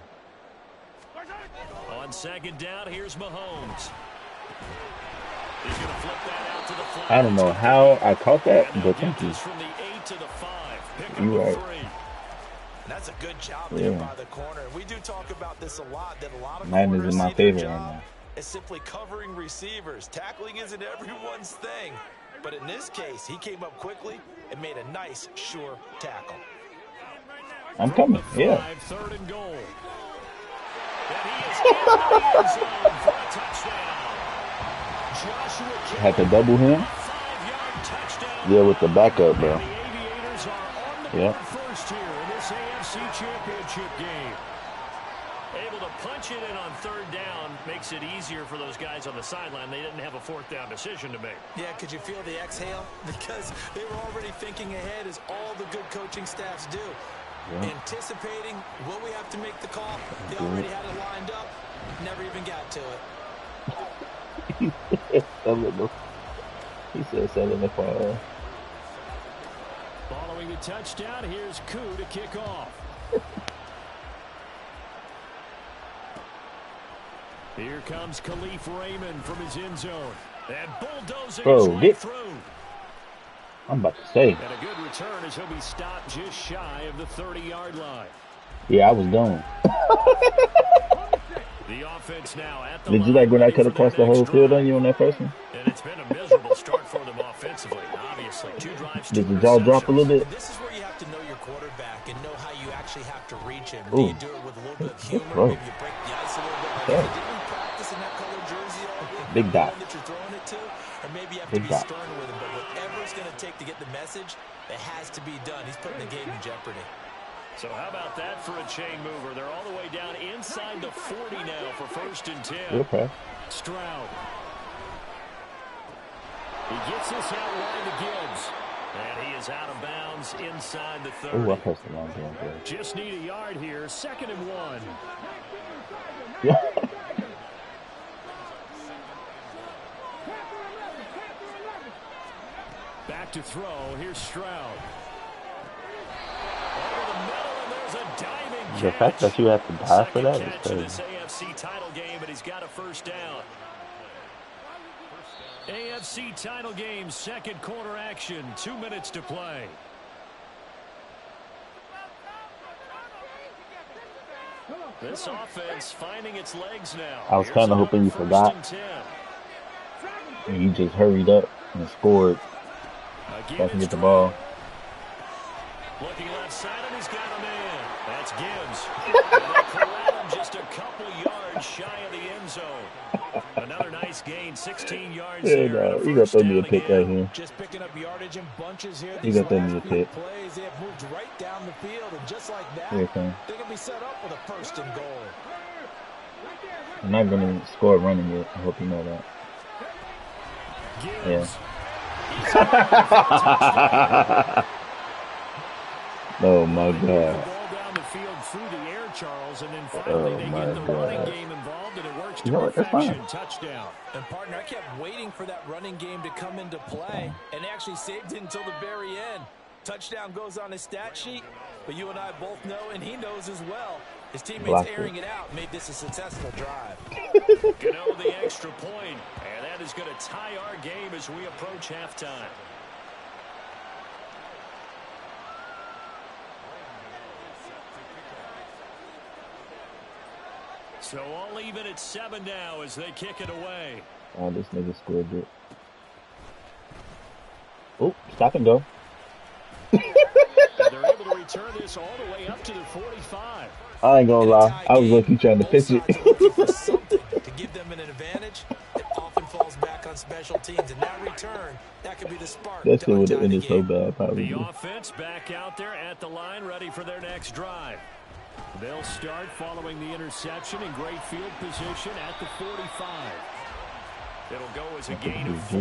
On 2nd down, here's Mahomes. He's going to flip that out to the flat. I don't know how I caught that, but thank you. From the 8 to the 5. You're right. That's a good job there by the corner. We do talk about this a lot, that a lot of Madden corners is my see favorite their right job now. is simply covering receivers. Tackling isn't everyone's thing. But in this case, he came up quickly and made a nice, sure tackle. I'm coming, yeah. 3rd and goal. And he is in the end zone for a touchdown. Had to double him. 5-yard touchdown. Yeah, with the backup, bro. The Aviators are on the board first here in this AFC Championship game. Able to punch it in on 3rd down makes it easier for those guys on the sideline. They didn't have a 4th down decision to make. Yeah, could you feel the exhale? Because they were already thinking ahead, as all the good coaching staffs do. Anticipating, will we have to make the call? They already had it lined up, never even got to it. He said 7-5. Following the touchdown, here's Koo to kick off. Here comes Khalif Raymond from his end zone. And bulldozing his way through. I'm about to say. And a good return as he'll be stopped just shy of the 30-yard line. Yeah, I was going. The offense now at the Did you like when I cut across the whole field on you on that first one? And it's been a miserable start for them offensively. Obviously, 2 drives. Did the jaw drop a little bit? This is where you have to know your quarterback and know how you actually have to reach him. Do you do it with a little bit of humor? Maybe you break the ice a little bit. Like, didn't we practice in that color jersey already? Big dot. That you're throwing it to? or maybe you have to Good be job. stern with him, but whatever it's going to take to get the message, it has to be done. He's putting the game in jeopardy. So how about that for a chain mover? They're all the way down inside the 40 now for 1st and 10. Okay. Stroud. He gets this out wide to Gibbs. And he is out of bounds inside the 30. Oh, I pressed the wrong button there. Just need a yard here. 2nd and 1. Yeah. Back to throw. Here's Stroud. Over the middle, and there's a diving catch. The fact that you have to die for that is Second catch in crazy. this AFC title game, and he's got a 1st down. AFC title game, 2nd quarter action. 2 minutes to play. This offense finding its legs now. I was kind of hoping you forgot. And you just hurried up and scored so I can get the ball. Looking left side, and he's got a man. That's Gibbs. And they corral him just a couple yards shy of the end zone. Another nice gain, 16 yards Yeah, there. no, you gonna throw me a pick right here. Just picking up yardage in bunches here. You These gonna throw me a last few pick. plays, they have moved right down the field, and just like that, Here it comes. they can be set up with a 1st and goal. I'm not gonna score running yet. I hope you know that. Yeah. Oh my God. Ball down the field through the air, Charles, and then finally they get the running game involved, and it works to You know what? That's perfection. fine. Touchdown. And, partner, I kept waiting for that running game to come into play, and actually saved it until the very end. Touchdown goes on his stat sheet, but you and I both know, and he knows as well, his teammates airing it out made this a successful drive. Gano the extra point, and that is going to tie our game as we approach halftime. So all even at 7 now as they kick it away. Oh, this nigga scored it. Oh, stop and go. And they're able to return this all the way up to the 45. I ain't gonna lie. I was looking trying to pitch it. For something to give them an advantage, it often falls back on special teams. And that return, that could be the spark. That to shit would have untie the ended so game. bad, probably. The offense back out there at the line, ready for their next drive. They'll start following the interception in great field position at the 45. It'll go as a gain of 4,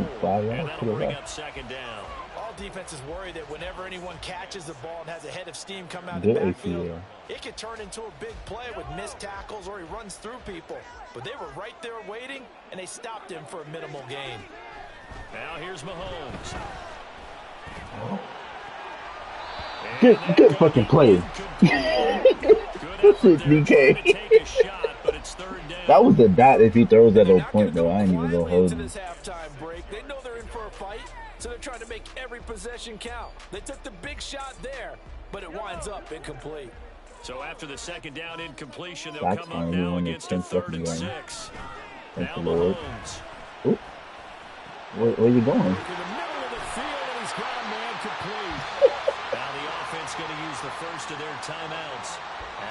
and that'll bring up 2nd down. All defenses worry that whenever anyone catches the ball and has a head of steam come out of Good the backfield, ACL. it could turn into a big play with missed tackles or he runs through people. But they were right there waiting, and they stopped him for a minimal gain. Now here's Mahomes. Good fucking play. This is DK. That was a dot if he throws at a point, though. I ain't even gonna hold him. This halftime break, they know they're in for a fight, so they're trying to make every possession count. They took the big shot there, but it winds up incomplete. So after the 2nd down incompletion, they'll That's come up only now one against a 3rd and 6. Thank Now the Lord. Mahomes. Oop. Where you going? To the middle of the field, and he's got a man complete. Now the offense going to use the first of their timeouts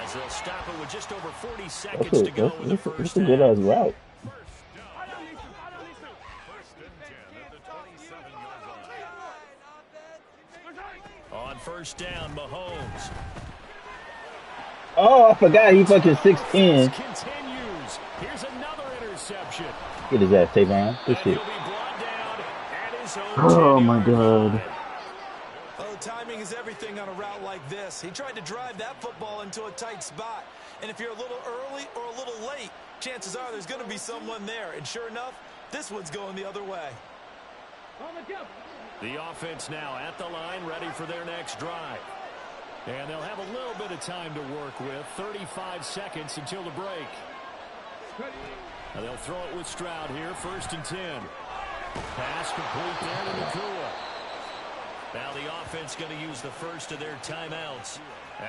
as they'll stop it with just over 40 seconds to go in the first That's a good ass route. On 1st down, Mahomes. Oh, I forgot he fucking 6'10". Continues. Here's another interception. Get his ass, Tavon. Good And shit. he'll be brought down at his own Oh my 10-yard God. line. Oh, timing is everything on a route like this. He tried to drive that football into a tight spot. And if you're a little early or a little late, chances are there's going to be someone there. And sure enough, this one's going the other way. The offense now at the line, ready for their next drive. And they'll have a little bit of time to work with. 35 seconds until the break. Now they'll throw it with Stroud here. 1st and 10. Pass complete there to Nakua. Now the offense going to use the first of their timeouts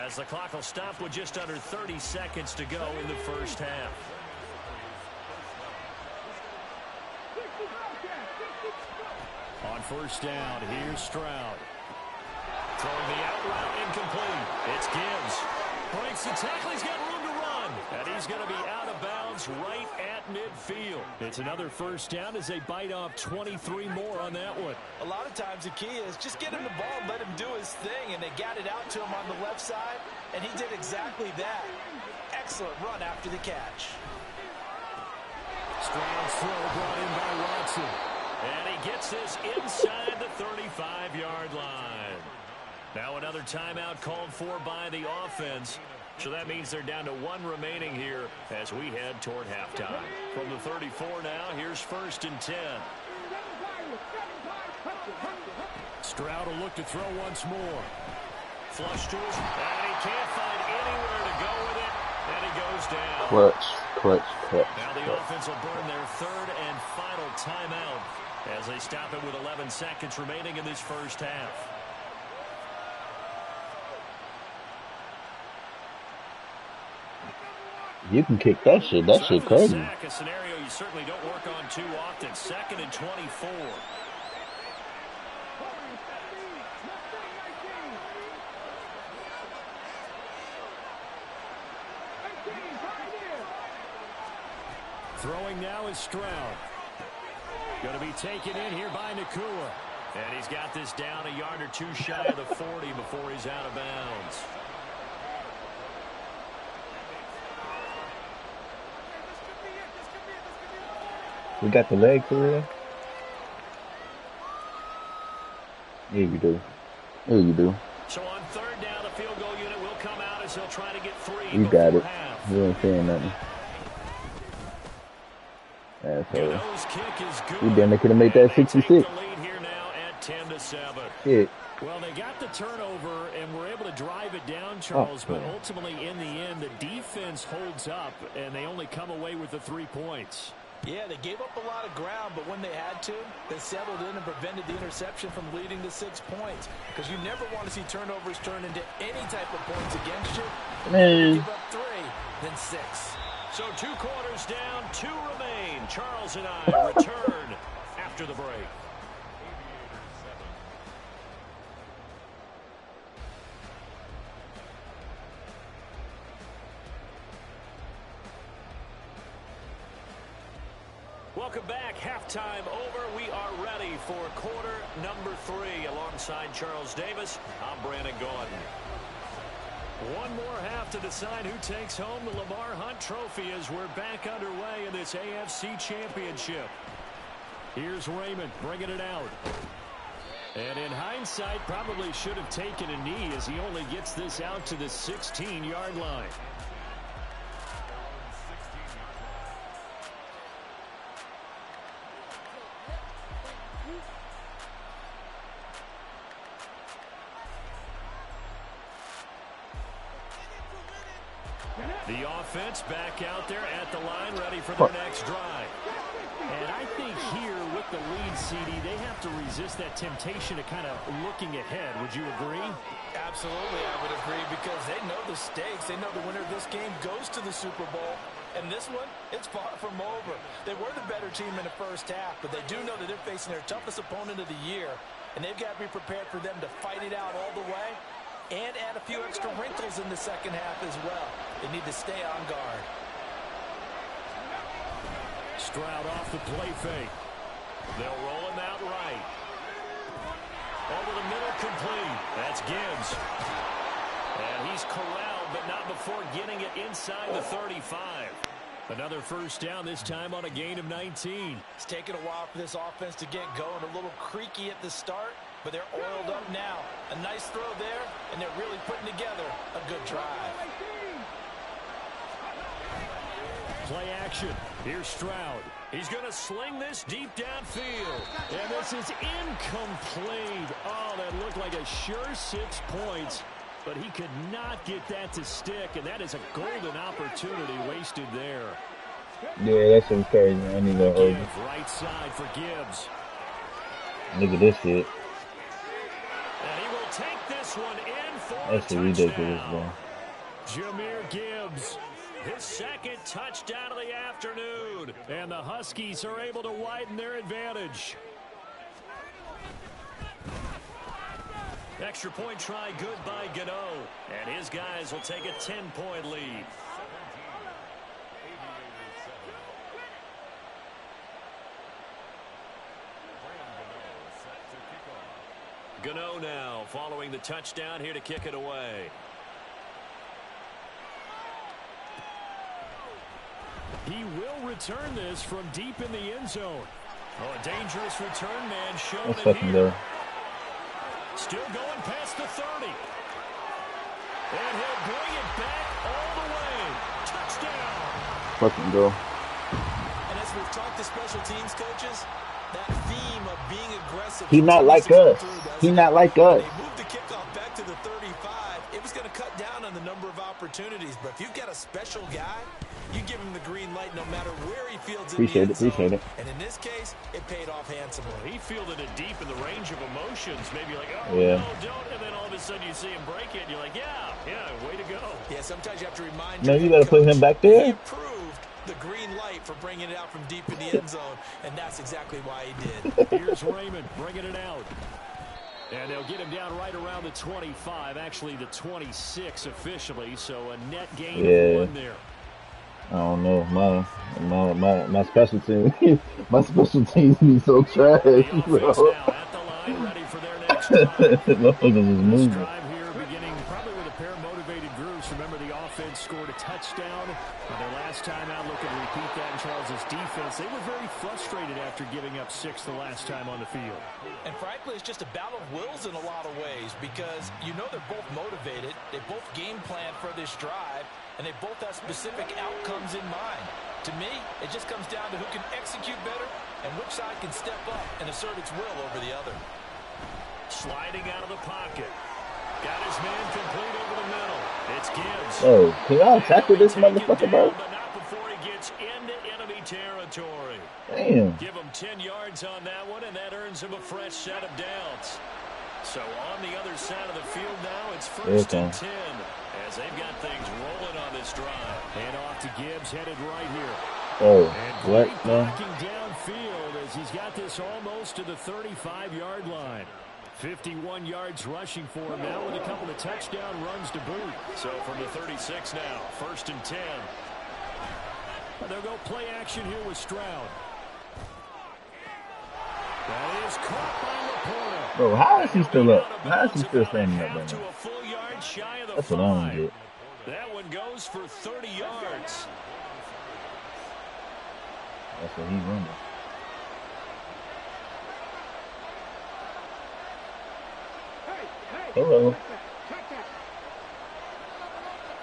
as the clock will stop with just under 30 seconds to go in the first half. On 1st down, here's Stroud. Throwing the out route incomplete. It's Gibbs. Breaks the tackle. He's got room to run. And he's going to be out of bounds right at midfield. It's another first down as they bite off 23 more on that one. A lot of times the key is just get him the ball and let him do his thing, and they got it out to him on the left side, and he did exactly that. Excellent run after the catch. Strong throw brought in by Watson. And he gets this inside the 35-yard line. Now another timeout called for by the offense. So that means they're down to one remaining here as we head toward halftime. From the 34 now, here's 1st and 10. Stroud will look to throw once more. Flush to his, and he can't find anywhere to go with it, and he goes down. Clutch. Now the offense will burn their 3rd and final timeout as they stop it with 11 seconds remaining in this first half. You can kick that shit. That shit crazy. Sack, a scenario you certainly don't work on too often. 2nd and 24. Throwing now is Stroud. Going to be taken in here by Nakua. And he's got this down a yard or two shy of the 40 before he's out of bounds. We got the leg for real? Yeah, you do. Yeah, you do. So on 3rd down, the field goal unit will come out as they'll try to get 3. You got it. Half. You ain't saying nothing. Asshole. Gano's kick is good. We damn near could have made that 66. Take the lead here now at 10-7. Shit. Well, they got the turnover and were able to drive it down, Charles, but ultimately in the end, the defense holds up, and they only come away with the 3 points. Yeah, they gave up a lot of ground, but when they had to, they settled in and prevented the interception from leading to 6 points. Because you never want to see turnovers turn into any type of points against you. Man. Give up 3, then 6. So 2 quarters down, 2 remain. Charles and I return after the break. Welcome back. Halftime over. We are ready for quarter number 3. Alongside Charles Davis, I'm Brandon Gordon. One more half to decide who takes home the Lamar Hunt Trophy as we're back underway in this AFC Championship. Here's Raymond bringing it out. And in hindsight, probably should have taken a knee as he only gets this out to the 16-yard line. The offense back out there at the line, ready for their next drive. And I think here with the lead, CD, they have to resist that temptation to kind of looking ahead. Would you agree? Absolutely, I would agree, because they know the stakes. They know the winner of this game goes to the Super Bowl. And this one, it's far from over. They were the better team in the first half, but they do know that they're facing their toughest opponent of the year. And they've got to be prepared for them to fight it out all the way and add a few extra wrinkles in the second half as well. They need to stay on guard. Stroud off the play fake. They'll roll him out right. Over the middle, complete. That's Gibbs. And he's corralled, but not before getting it inside the 35. Another first down, this time on a gain of 19. It's taken a while for this offense to get going. A little creaky at the start, but they're oiled up now. A nice throw there, and they're really putting together a good drive. Play action. Here's Stroud. He's going to sling this deep downfield. And this is incomplete. Oh, that looked like a sure 6 points. But he could not get that to stick, and that is a golden opportunity wasted there. Yeah, that's some crazy. I need to hold it. Right side for Gibbs. Look at this shit. And he will take this one in for That's a ridiculous, bro. Jahmyr Gibbs. His second touchdown of the afternoon. And the Huskies are able to widen their advantage. Extra point try good by Gano. And his guys will take a 10-point lead. following the touchdown here to kick it away. He will return this from deep in the end zone. Oh, a dangerous return man showing Let's it fucking here. go. Still going past the 30. And he'll bring it back all the way. Touchdown. Fucking go. And as we've talked to special teams coaches, that theme of being aggressive. He not like us. He not like us. They moved the kickoff back to the 35. It was going to cut down on the number of opportunities. But if you've got a special guy, you give him the green light no matter where he fields it. Appreciate it. And in this case, it paid off handsomely. He fielded it deep in the range of emotions. Maybe like, oh, Yeah. no, don't. And then all of a sudden you see him break it. And you're like, yeah, way to go. Yeah, sometimes you have to remind No, your you head gotta put him coach back he there. approved the green light for bringing it out from deep in the end zone, and that's exactly why he did. Here's Raymond bringing it out. And they'll get him down right around the 25, actually the 26 officially, so a net gain of 1 there. I don't know. My special team my special teams be so trash, The bro. offense now at the line, ready for their next drive. Motherfuckers is This moving. drive here beginning probably with a pair of motivated groups. Remember, the offense scored a touchdown. Their last time out, looking to repeat that in Charles's defense. They were very frustrated after giving up 6 the last time on the field. And frankly, it's just a battle of wills in a lot of ways because you know they're both motivated. They both game plan for this drive, and they both have specific outcomes in mind. To me, it just comes down to who can execute better and which side can step up and assert its will over the other. Sliding out of the pocket. Got his man complete over the middle. It's Gibbs. Oh, can y'all tackle this motherfucker, bro? But not before he gets into enemy territory. Damn. Give him 10 yards on that one, and that earns him a fresh set of downs. So on the other side of the field now, it's first and 10 as they've got things rolling on this drive. And off to Gibbs, headed right here. Oh, And what, great man? blocking downfield as he's got this almost to the 35-yard line. 51 yards rushing for him now with a couple of touchdown runs to boot. So from the 36 now, first and 10. And they'll go play action here with Stroud. That is caught by Laporta. Bro, how is he still up? How is he still standing up Half there? to a full yard shy of the That's what I don't 5. get. That one goes for 30 yards. That's what he's running. Hello.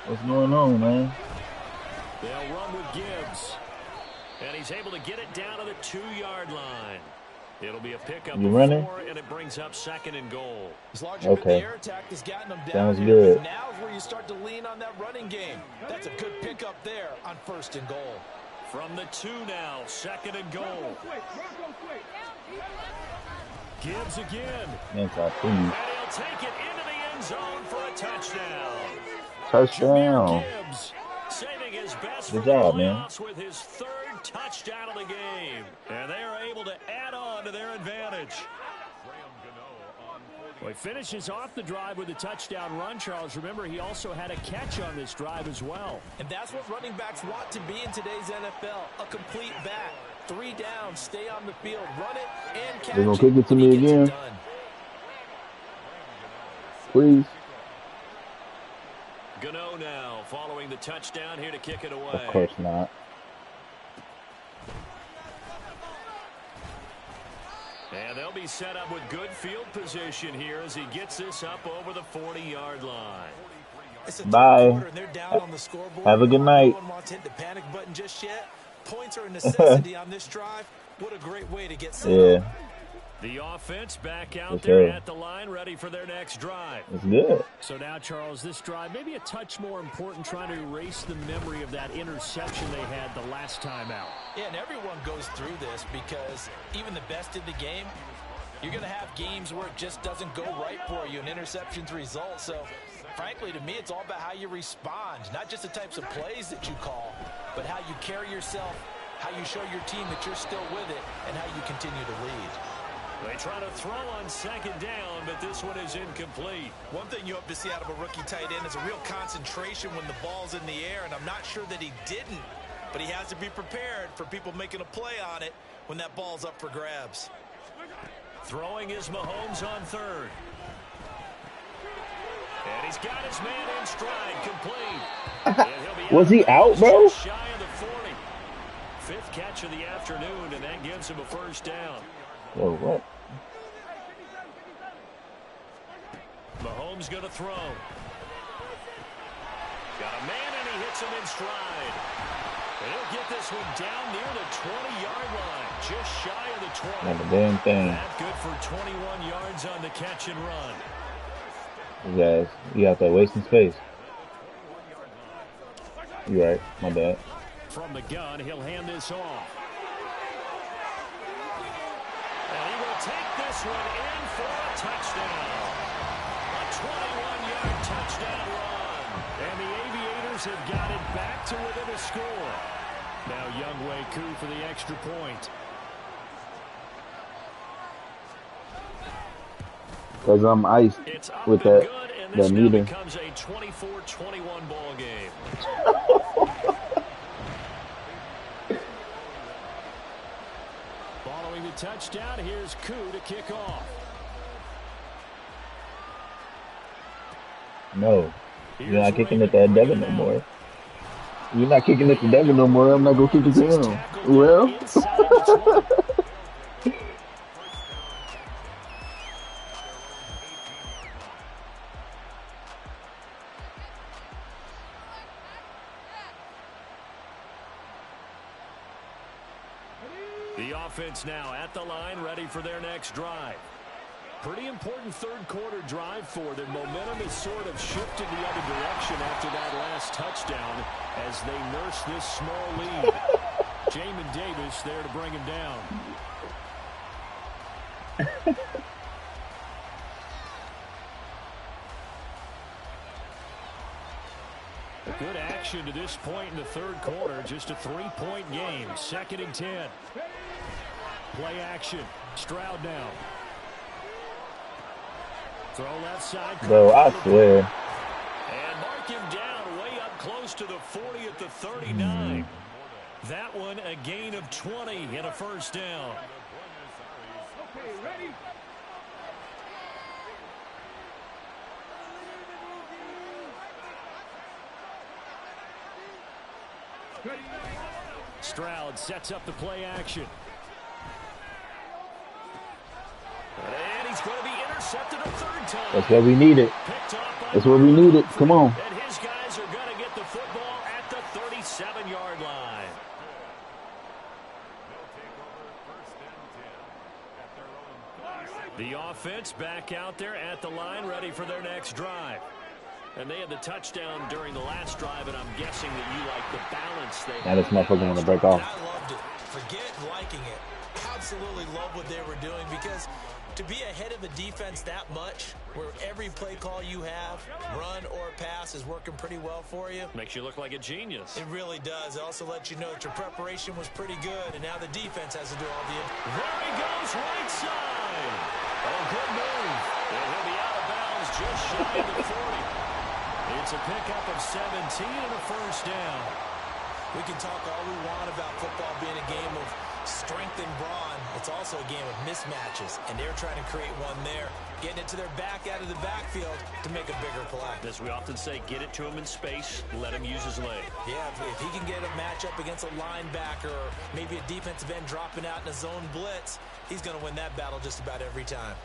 What's going on, man? They'll run with Gibbs. And he's able to get it down to the 2-yard line. It'll be a pickup You of running? 4, and it brings up second and goal. As large as Okay. the air attack has gotten them down Sounds here, good. now is where you start to lean on that running game. That's a good pickup there on first and goal. From the 2 now, second and goal. Gibbs again. Anti-please. And he'll take it into the end zone for a touchdown. Touchdown. Gibbs saving his best Good for the job, man. playoffs with his 3rd touchdown of the game. And they are able to add on to their advantage. Well, he finishes off the drive with a touchdown run, Charles. Remember, he also had a catch on this drive as well. And that's what running backs want to be in today's NFL, a complete back. 3 downs, stay on the field, run it, and catch They're gonna it. kick it to and he me gets it again. done. Please. Gano now following the touchdown here to kick it away. Of course not. And they'll be set up with good field position here as he gets this up over the 40-yard line. It's a Bye. third quarter, and they're down on the scoreboard. Have a good night. No one wants to hit the panic button just yet. Points are a necessity on this drive. What a great way to get set up. Yeah, The offense back out Yes, there sir. at the line, ready for their next drive. it's good. So now, Charles, this drive maybe a touch more important, trying to erase the memory of that interception they had the last time out. Yeah, and everyone goes through this because even the best in the game, you're going to have games where it just doesn't go right for you and interceptions result. So, frankly, to me, it's all about how you respond, not just the types of plays that you call, but how you carry yourself, how you show your team that you're still with it, and how you continue to lead. They try to throw on second down, but this one is incomplete. One thing you hope to see out of a rookie tight end is a real concentration when the ball's in the air, and I'm not sure that he didn't, but he has to be prepared for people making a play on it when that ball's up for grabs. Throwing is Mahomes on 3rd. he's got his man in stride, complete. And he'll be Was he out, bro? just shy of the 40. Fifth catch of the afternoon, and that gives him a first down. Yo, what? Mahomes going to throw. Got a man, and he hits him in stride. And he'll get this one down near the 20-yard line, just shy of the 20. Not a damn thing. That good for 21 yards on the catch and run. His ass. You out there wasting space. You right. My bad. From the gun, he'll hand this off. And he will take this one in for a touchdown. A 21-yard touchdown run. And the Aviators have got it back to within a score. Now Younghoe Koo for the extra point. Because I'm iced It's up with and that good, and this now meter. becomes a 24-21 ball game. Following the touchdown, here's Koo to kick off. No. You're not kicking at that Devin no more. You're not kicking at the Devin no more. I'm not going to kick it to him. Well. The offense now at the line, ready for their next drive. Pretty important third quarter drive for them. Momentum is sort of shifted the other direction after that last touchdown as they nurse this small lead. Jamin Davis there to bring him down. Good action to this point in the third quarter. Just a 3-point game. 2nd and 10. Play action. Stroud now. Throw left side. Bro, I swear. And mark him down way up close to the 40 at the 39. That one a gain of 20 and a first down. Okay, ready? Stroud sets up the play action. And he's going to be intercepted a third time. That's what we needed. That's what we needed. Come on. And his guys are going to get the football at the 37-yard line. The offense back out there at the line, ready for their next drive. And they had the touchdown during the last drive, and I'm guessing that you like the balance they had. Now this motherfucker want to break off. I loved it. Forget liking it. Absolutely love what they were doing, because to be ahead of a defense that much, where every play call you have, run or pass, is working pretty well for you. Makes you look like a genius. It really does. It also lets you know that your preparation was pretty good, and now the defense has to do all the... There he goes, right side. Oh, good move. And he'll be out of bounds just shy of the 40. It's a pickup of 17 and a first down. We can talk all we want about football being a game of strength and brawn. It's also a game of mismatches, and they're trying to create one there, getting it to their back out of the backfield to make a bigger play. As we often say, get it to him in space, let him use his leg. Yeah, if he can get a matchup against a linebacker or maybe a defensive end dropping out in a zone blitz, he's going to win that battle just about every time.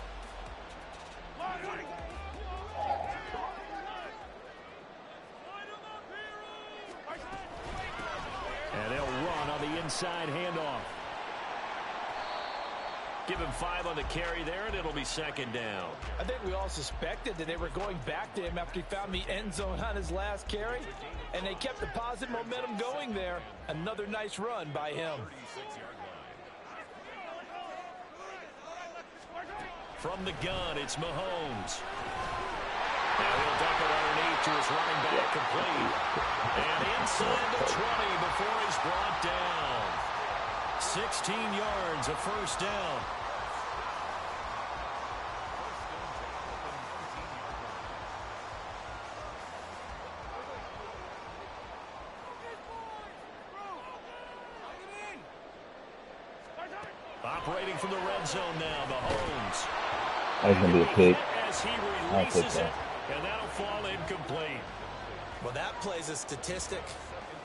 And they'll run on the inside handoff. Give him 5 on the carry there, and it'll be 2nd down. I think we all suspected that they were going back to him after he found the end zone on his last carry, and they kept the positive momentum going there. Another nice run by him. From the gun, it's Mahomes. Now he'll dump it underneath to his running back, complete. And inside the 20 before he's brought down. 16 yards, a first down. Operating from the red zone now, Mahomes. That's going to be a pick. As he I'll take releases that. it And that'll fall incomplete. Well, that plays a statistic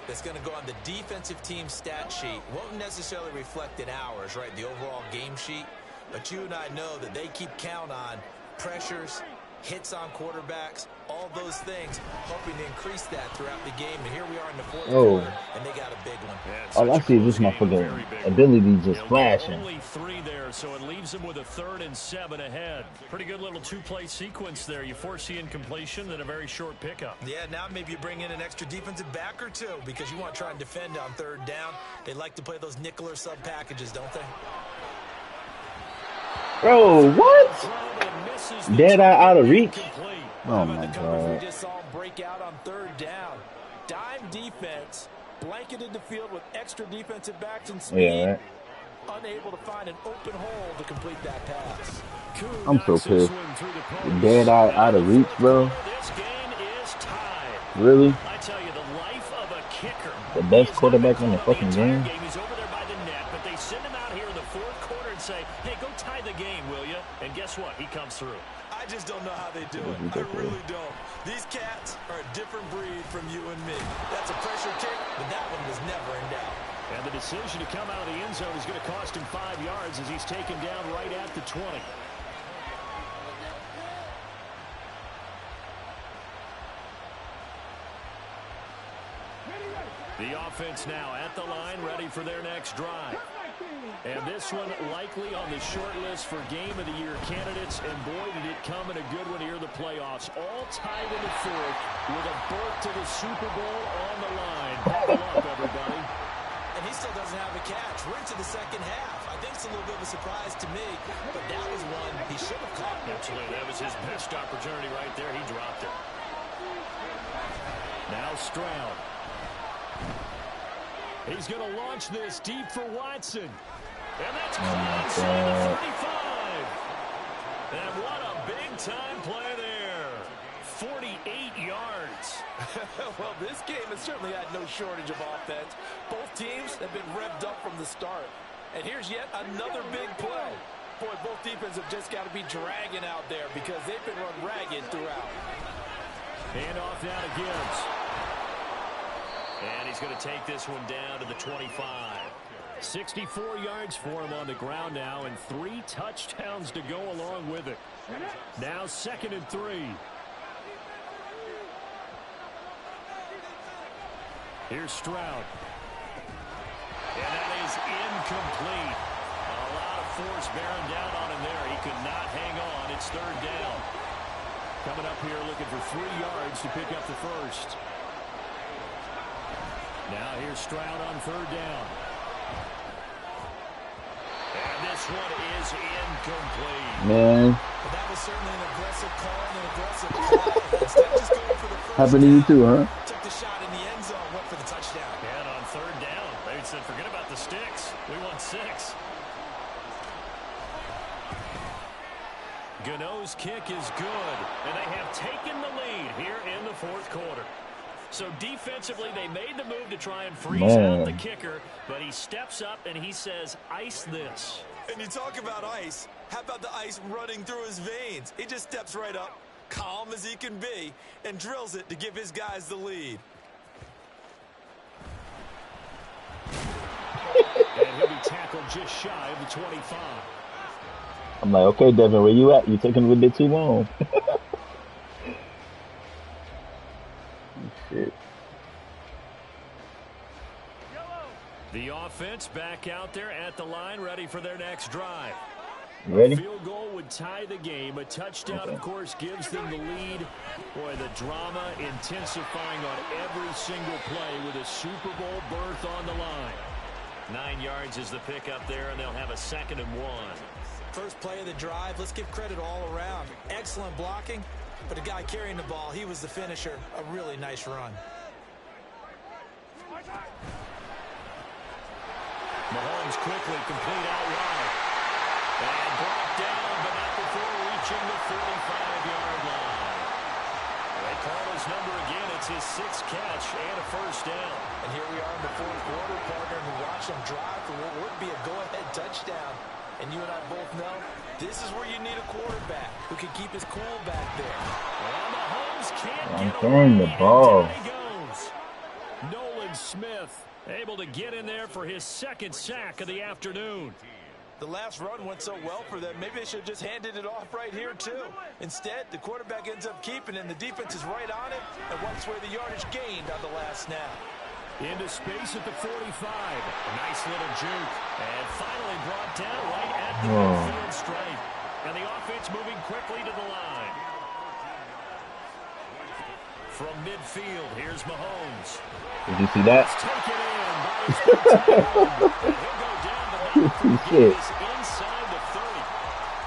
that's going to go on the defensive team stat sheet. Won't necessarily reflect in ours, right, the overall game sheet. But you and I know that they keep count on pressures, hits on quarterbacks, all those things, hoping to increase that throughout the game. And here we are in the fourth quarter, and they got a big one. All I see is this motherfucker ability just flashing. Only 3 there, so it leaves them with a 3rd and 7 ahead. Pretty good little 2-play sequence there. You force the incompletion, then a very short pickup. Yeah, now maybe you bring in an extra defensive back or two because you want to try and defend on 3rd down. They like to play those nickel or sub packages, don't they? Bro, what? Dead eye out of reach. Oh my God. We just saw him break out on 3rd down. Dime defense, blanketed the field with extra defensive backs and speed. Yeah, right. Unable to find an open hole to complete that pass. I'm so pissed. Dead eye out of reach, bro. This game is tied. Really? I tell you, the life of a kicker. The best quarterback in the fucking game? He's over there by the net, but they send him out here in the 4th quarter and say, hey, go tie the game, will you? And guess what? He comes through. I just don't know how they do it. I really don't. These cats are a different breed from you and me. That's a pressure kick, but that one was never in doubt. And the decision to come out of the end zone is going to cost him 5 yards as he's taken down right at the 20. The offense now at the line, ready for their next drive. And this one likely on the short list for Game of the Year candidates. And boy, did it come in a good one here in the playoffs. All tied in the 4th with a berth to the Super Bowl on the line. Buckle up, everybody. And he still doesn't have a catch. We're into the 2nd half. I think it's a little bit of a surprise to me, but that was one he should have caught. Absolutely. That was his best opportunity right there. He dropped it. Now Stroud. He's going to launch this deep for Watson. And that's inside the 35. And what a big-time play there. 48 yards. Well, this game has certainly had no shortage of offense. Both teams have been revved up from the start. And here's yet another big play. Boy, both defenses have just got to be dragging out there because they've been run ragged throughout. Hand off now to Gibbs. And he's going to take this one down to the 25. 64 yards for him on the ground now, and 3 touchdowns to go along with it. Now 2nd and 3. Here's Stroud. And that is incomplete. A lot of force bearing down on him there. He could not hang on. It's 3rd down. Coming up here looking for 3 yards to pick up the first. Now here's Stroud on 3rd down. And this one is incomplete. Man. But that was certainly an aggressive call and an aggressive play. Instead of just going for the first Happened to you down, too, huh? took the shot in the end zone, went for the touchdown. And on 3rd down, they said, forget about the sticks. We want 6. Gano's kick is good, and they have taken the lead here in the 4th quarter. So defensively, they made the move to try and freeze out the kicker, but he steps up and he says, ice this. And you talk about ice. How about the ice running through his veins? He just steps right up, calm as he can be, and drills it to give his guys the lead. And he'll be tackled just shy of the 25. I'm like, okay, Devin, where you at? You're taking a little bit too long. Shit. The offense back out there at the line, ready for their next drive. Ready? A field goal would tie the game. A touchdown, of course, gives them the lead. Boy, the drama intensifying on every single play with a Super Bowl berth on the line. 9 yards is the pickup there, and they'll have a 2nd and 1. First play of the drive, let's give credit all around. Excellent blocking, but the guy carrying the ball, he was the finisher. A really nice run. Mahomes quickly complete out wide. And brought down, but not before reaching the 45-yard line. They call his number again. It's his 6th catch and a first down. And here we are in the 4th quarter, partner, and we watch him drive for what would be a go-ahead touchdown. And you and I both know This is where you need a quarterback who can keep his cool back there. And Mahomes can't I'm get throwing away, the and ball. down he goes. Nolan Smith able to get in there for his second sack of the afternoon. The last run went so well for them, maybe they should have just handed it off right here, too. Instead, the quarterback ends up keeping it, and the defense is right on it and wipes away the yardage gained on the last snap. Into space at the 45. A nice little juke. And finally brought down right at the midfield stripe. And the offense moving quickly to the line. From midfield, here's Mahomes. Did you see that? Take it in by his big tight end. And he'll go down the middle for Shit. this inside the 30.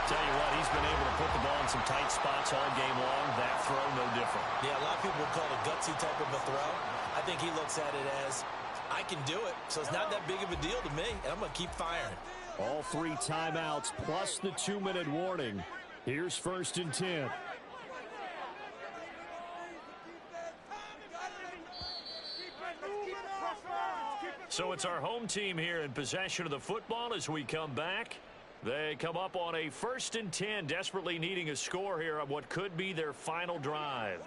Tell you what, he's been able to put the ball in some tight spots all game long. That throw, no different. Yeah, a lot of people would call it a gutsy type of a throw. I think he looks at it as, I can do it, so it's not that big of a deal to me, and I'm going to keep firing. All 3 timeouts plus the 2-minute warning. Here's 1st and 10. So it's our home team here in possession of the football as we come back. They come up on a 1st and 10, desperately needing a score here on what could be their final drive.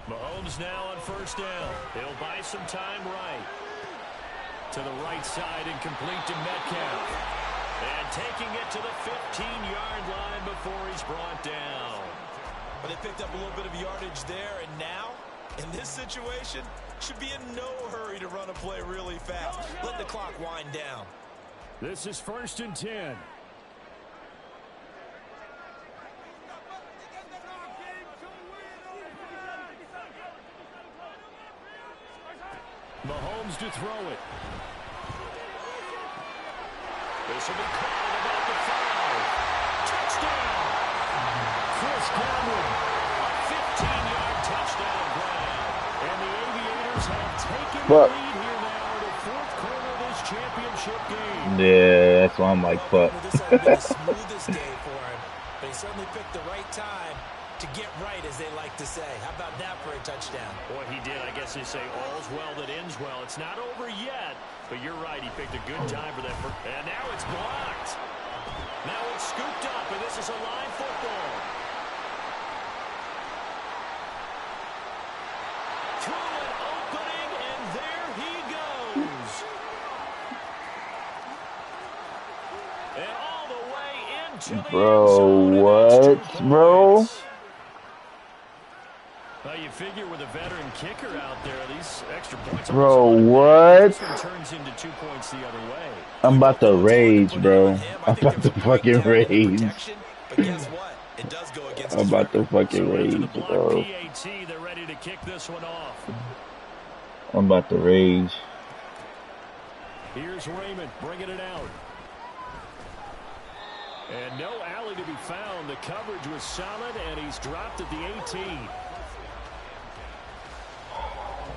Mahomes now on 1st down. He'll buy some time right. To the right side and complete to Metcalf. And taking it to the 15-yard line before he's brought down. But they picked up a little bit of yardage there, and now, in this situation, should be in no hurry to run a play really fast. Let the clock wind down. This is 1st and 10. Mahomes to throw it. This will be caught at about the 5. Touchdown! Chris Godwin, a 15-yard touchdown grab. And the Aviators have taken the lead here now in the 4th quarter of this championship game. Yeah, that's why I'm like, fuck. This has been the smoothest day for him, but he certainly picked the right time to get right, as they like to say. How about that for a touchdown? Boy, he did. I guess they say all's well that ends well. It's not over yet, but you're right. He picked a good time for that. And now it's blocked. Now it's scooped up, and this is a live football. Through an opening, and there he goes. And all the way into the end zone. What, bro? Well, you figure with a veteran kicker out there, these extra points. Bro, what? This one turns into 2 points the other way. I'm about to rage, bro. I'm about to fucking rage. But guess what? It does go against I'm about to fucking So into the rage, block bro. PAT, they're ready to kick this one off. I'm about to rage. Here's Raymond bringing it out. And no alley to be found. The coverage was solid, and he's dropped at the 18.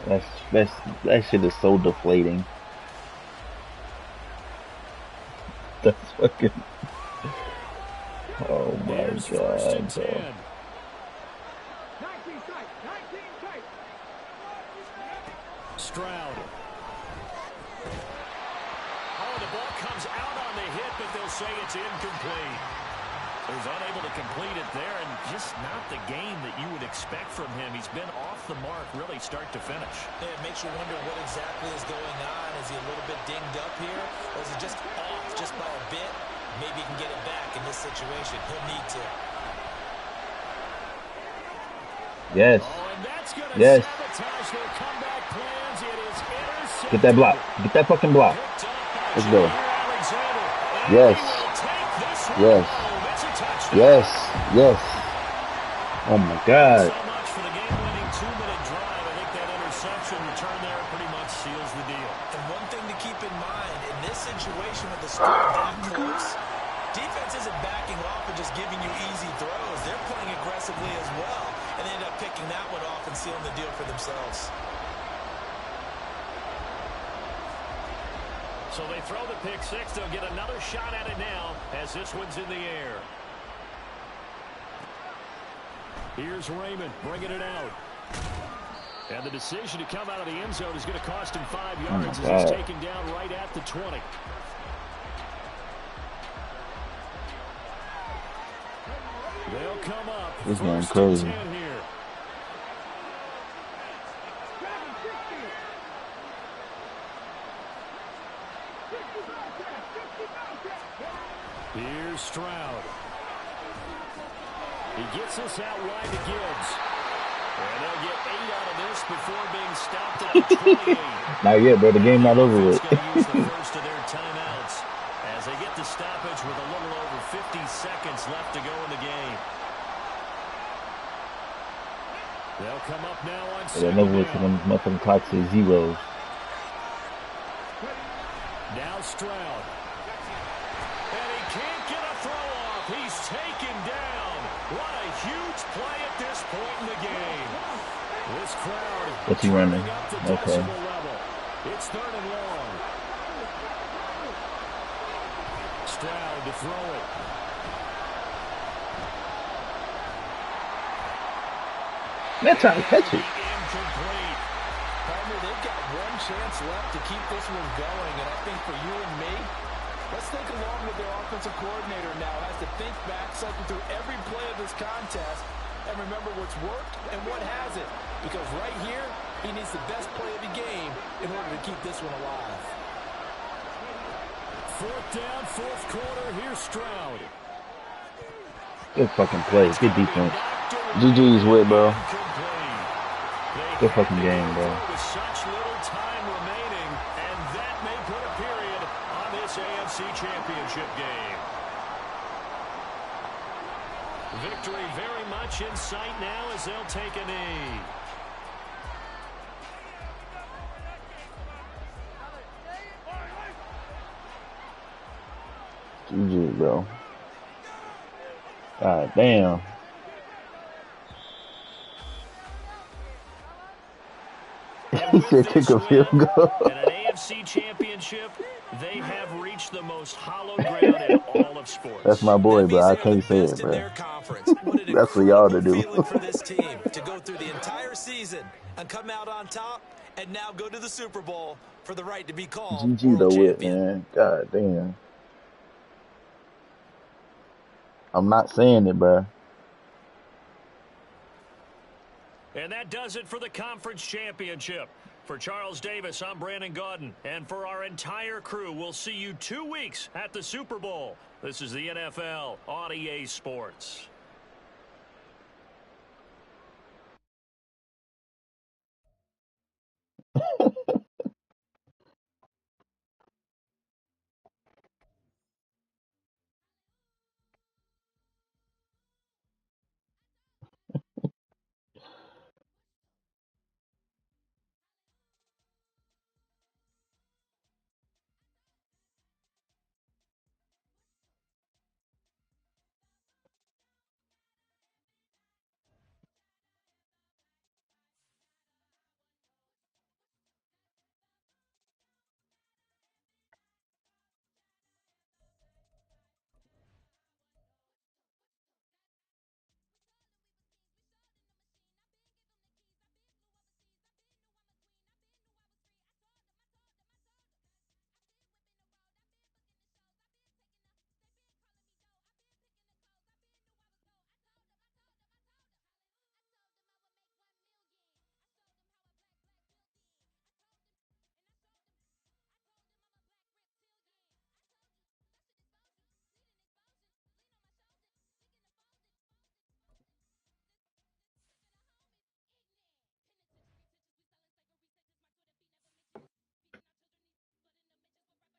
That shit is so deflating. That's fucking. Oh my Here's 1st and god, bro. 10. Stroud. Oh, the ball comes out on the hit, but they'll say it's incomplete. He was unable to complete it there, and just not the game that you would expect from him. He's been off the mark, really, start to finish. Yeah, it makes you wonder what exactly is going on. Is he a little bit dinged up here, or is he just off just by a bit? Maybe he can get it back in this situation. He'll need to. Yes. Oh, and that's going to Yes. sabotage their comeback plans. It is intercepted. Get that block. Get that fucking block. Picked up by Let's go. Jair Alexander. And Yes. he will take this one Yes. home. It's a touchdown. Yes. Yes. Oh my god. So much for the game-winning 2-minute drive. I think that interception return there pretty much seals the deal. And one thing to keep in mind, in this situation with the score that close, defense isn't backing off and just giving you easy throws. They're playing aggressively as well, and they end up picking that one off and sealing the deal for themselves. So they throw the pick six. They'll get another shot at it now as this one's in the air. Here's Raymond bringing it out. And the decision to come out of the end zone is going to cost him 5 Oh my yards as God. he's taken down right at the 20. They'll come up. This man First and crazy. 10 here. Here's Stroud. He gets this out wide to Gibbs. And they'll get 8 out of this before being stopped at the 28. Not yet, bro. The game not over with. Going to use the first of their timeouts as they get the stoppage with a little over 50 seconds left to go in the game. They'll come up now on They're never with them motherfucking clock says zeros. Now Stroud. And he can't get a throw off. He's taken down. What a huge play at this point in the game. This crowd What's he running? up to Okay. decibel level. It's 3rd and long. Stroud to throw it. Man, trying to catch it. Incomplete. Palmer, they've got one chance left to keep this one going, and I think for you and me, let's think along with their offensive coordinator now. Has to think back, cycle through every play of this contest, and remember what's worked and what hasn't. Because right here, he needs the best play of the game in order to keep this one alive. 4th down, 4th quarter. Here's Stroud. Good fucking play. Good defense. GG's with, bro. Good fucking game, bro. With such little time remaining, and that may put a period on this AFC Championship game. Victory very much in sight now as they'll take a knee. GG, bro. God damn. He said kick a field goal. In an AFC Championship, they have reached the most hallowed ground in all of sports. That's my boy, bro. I can't say it, In bro. their conference. What an That's for y'all to incredible do. feeling for this team to go through the entire season and come out on top and now go to the Super Bowl for the right to be called GG though, world with, champion. man. God damn. I'm not saying it, bro. And that does it for the conference championship. For Charles Davis, I'm Brandon Gaudin. And for our entire crew, we'll see you 2 weeks at the Super Bowl. This is the NFL on EA Sports.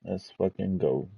Let's fucking go.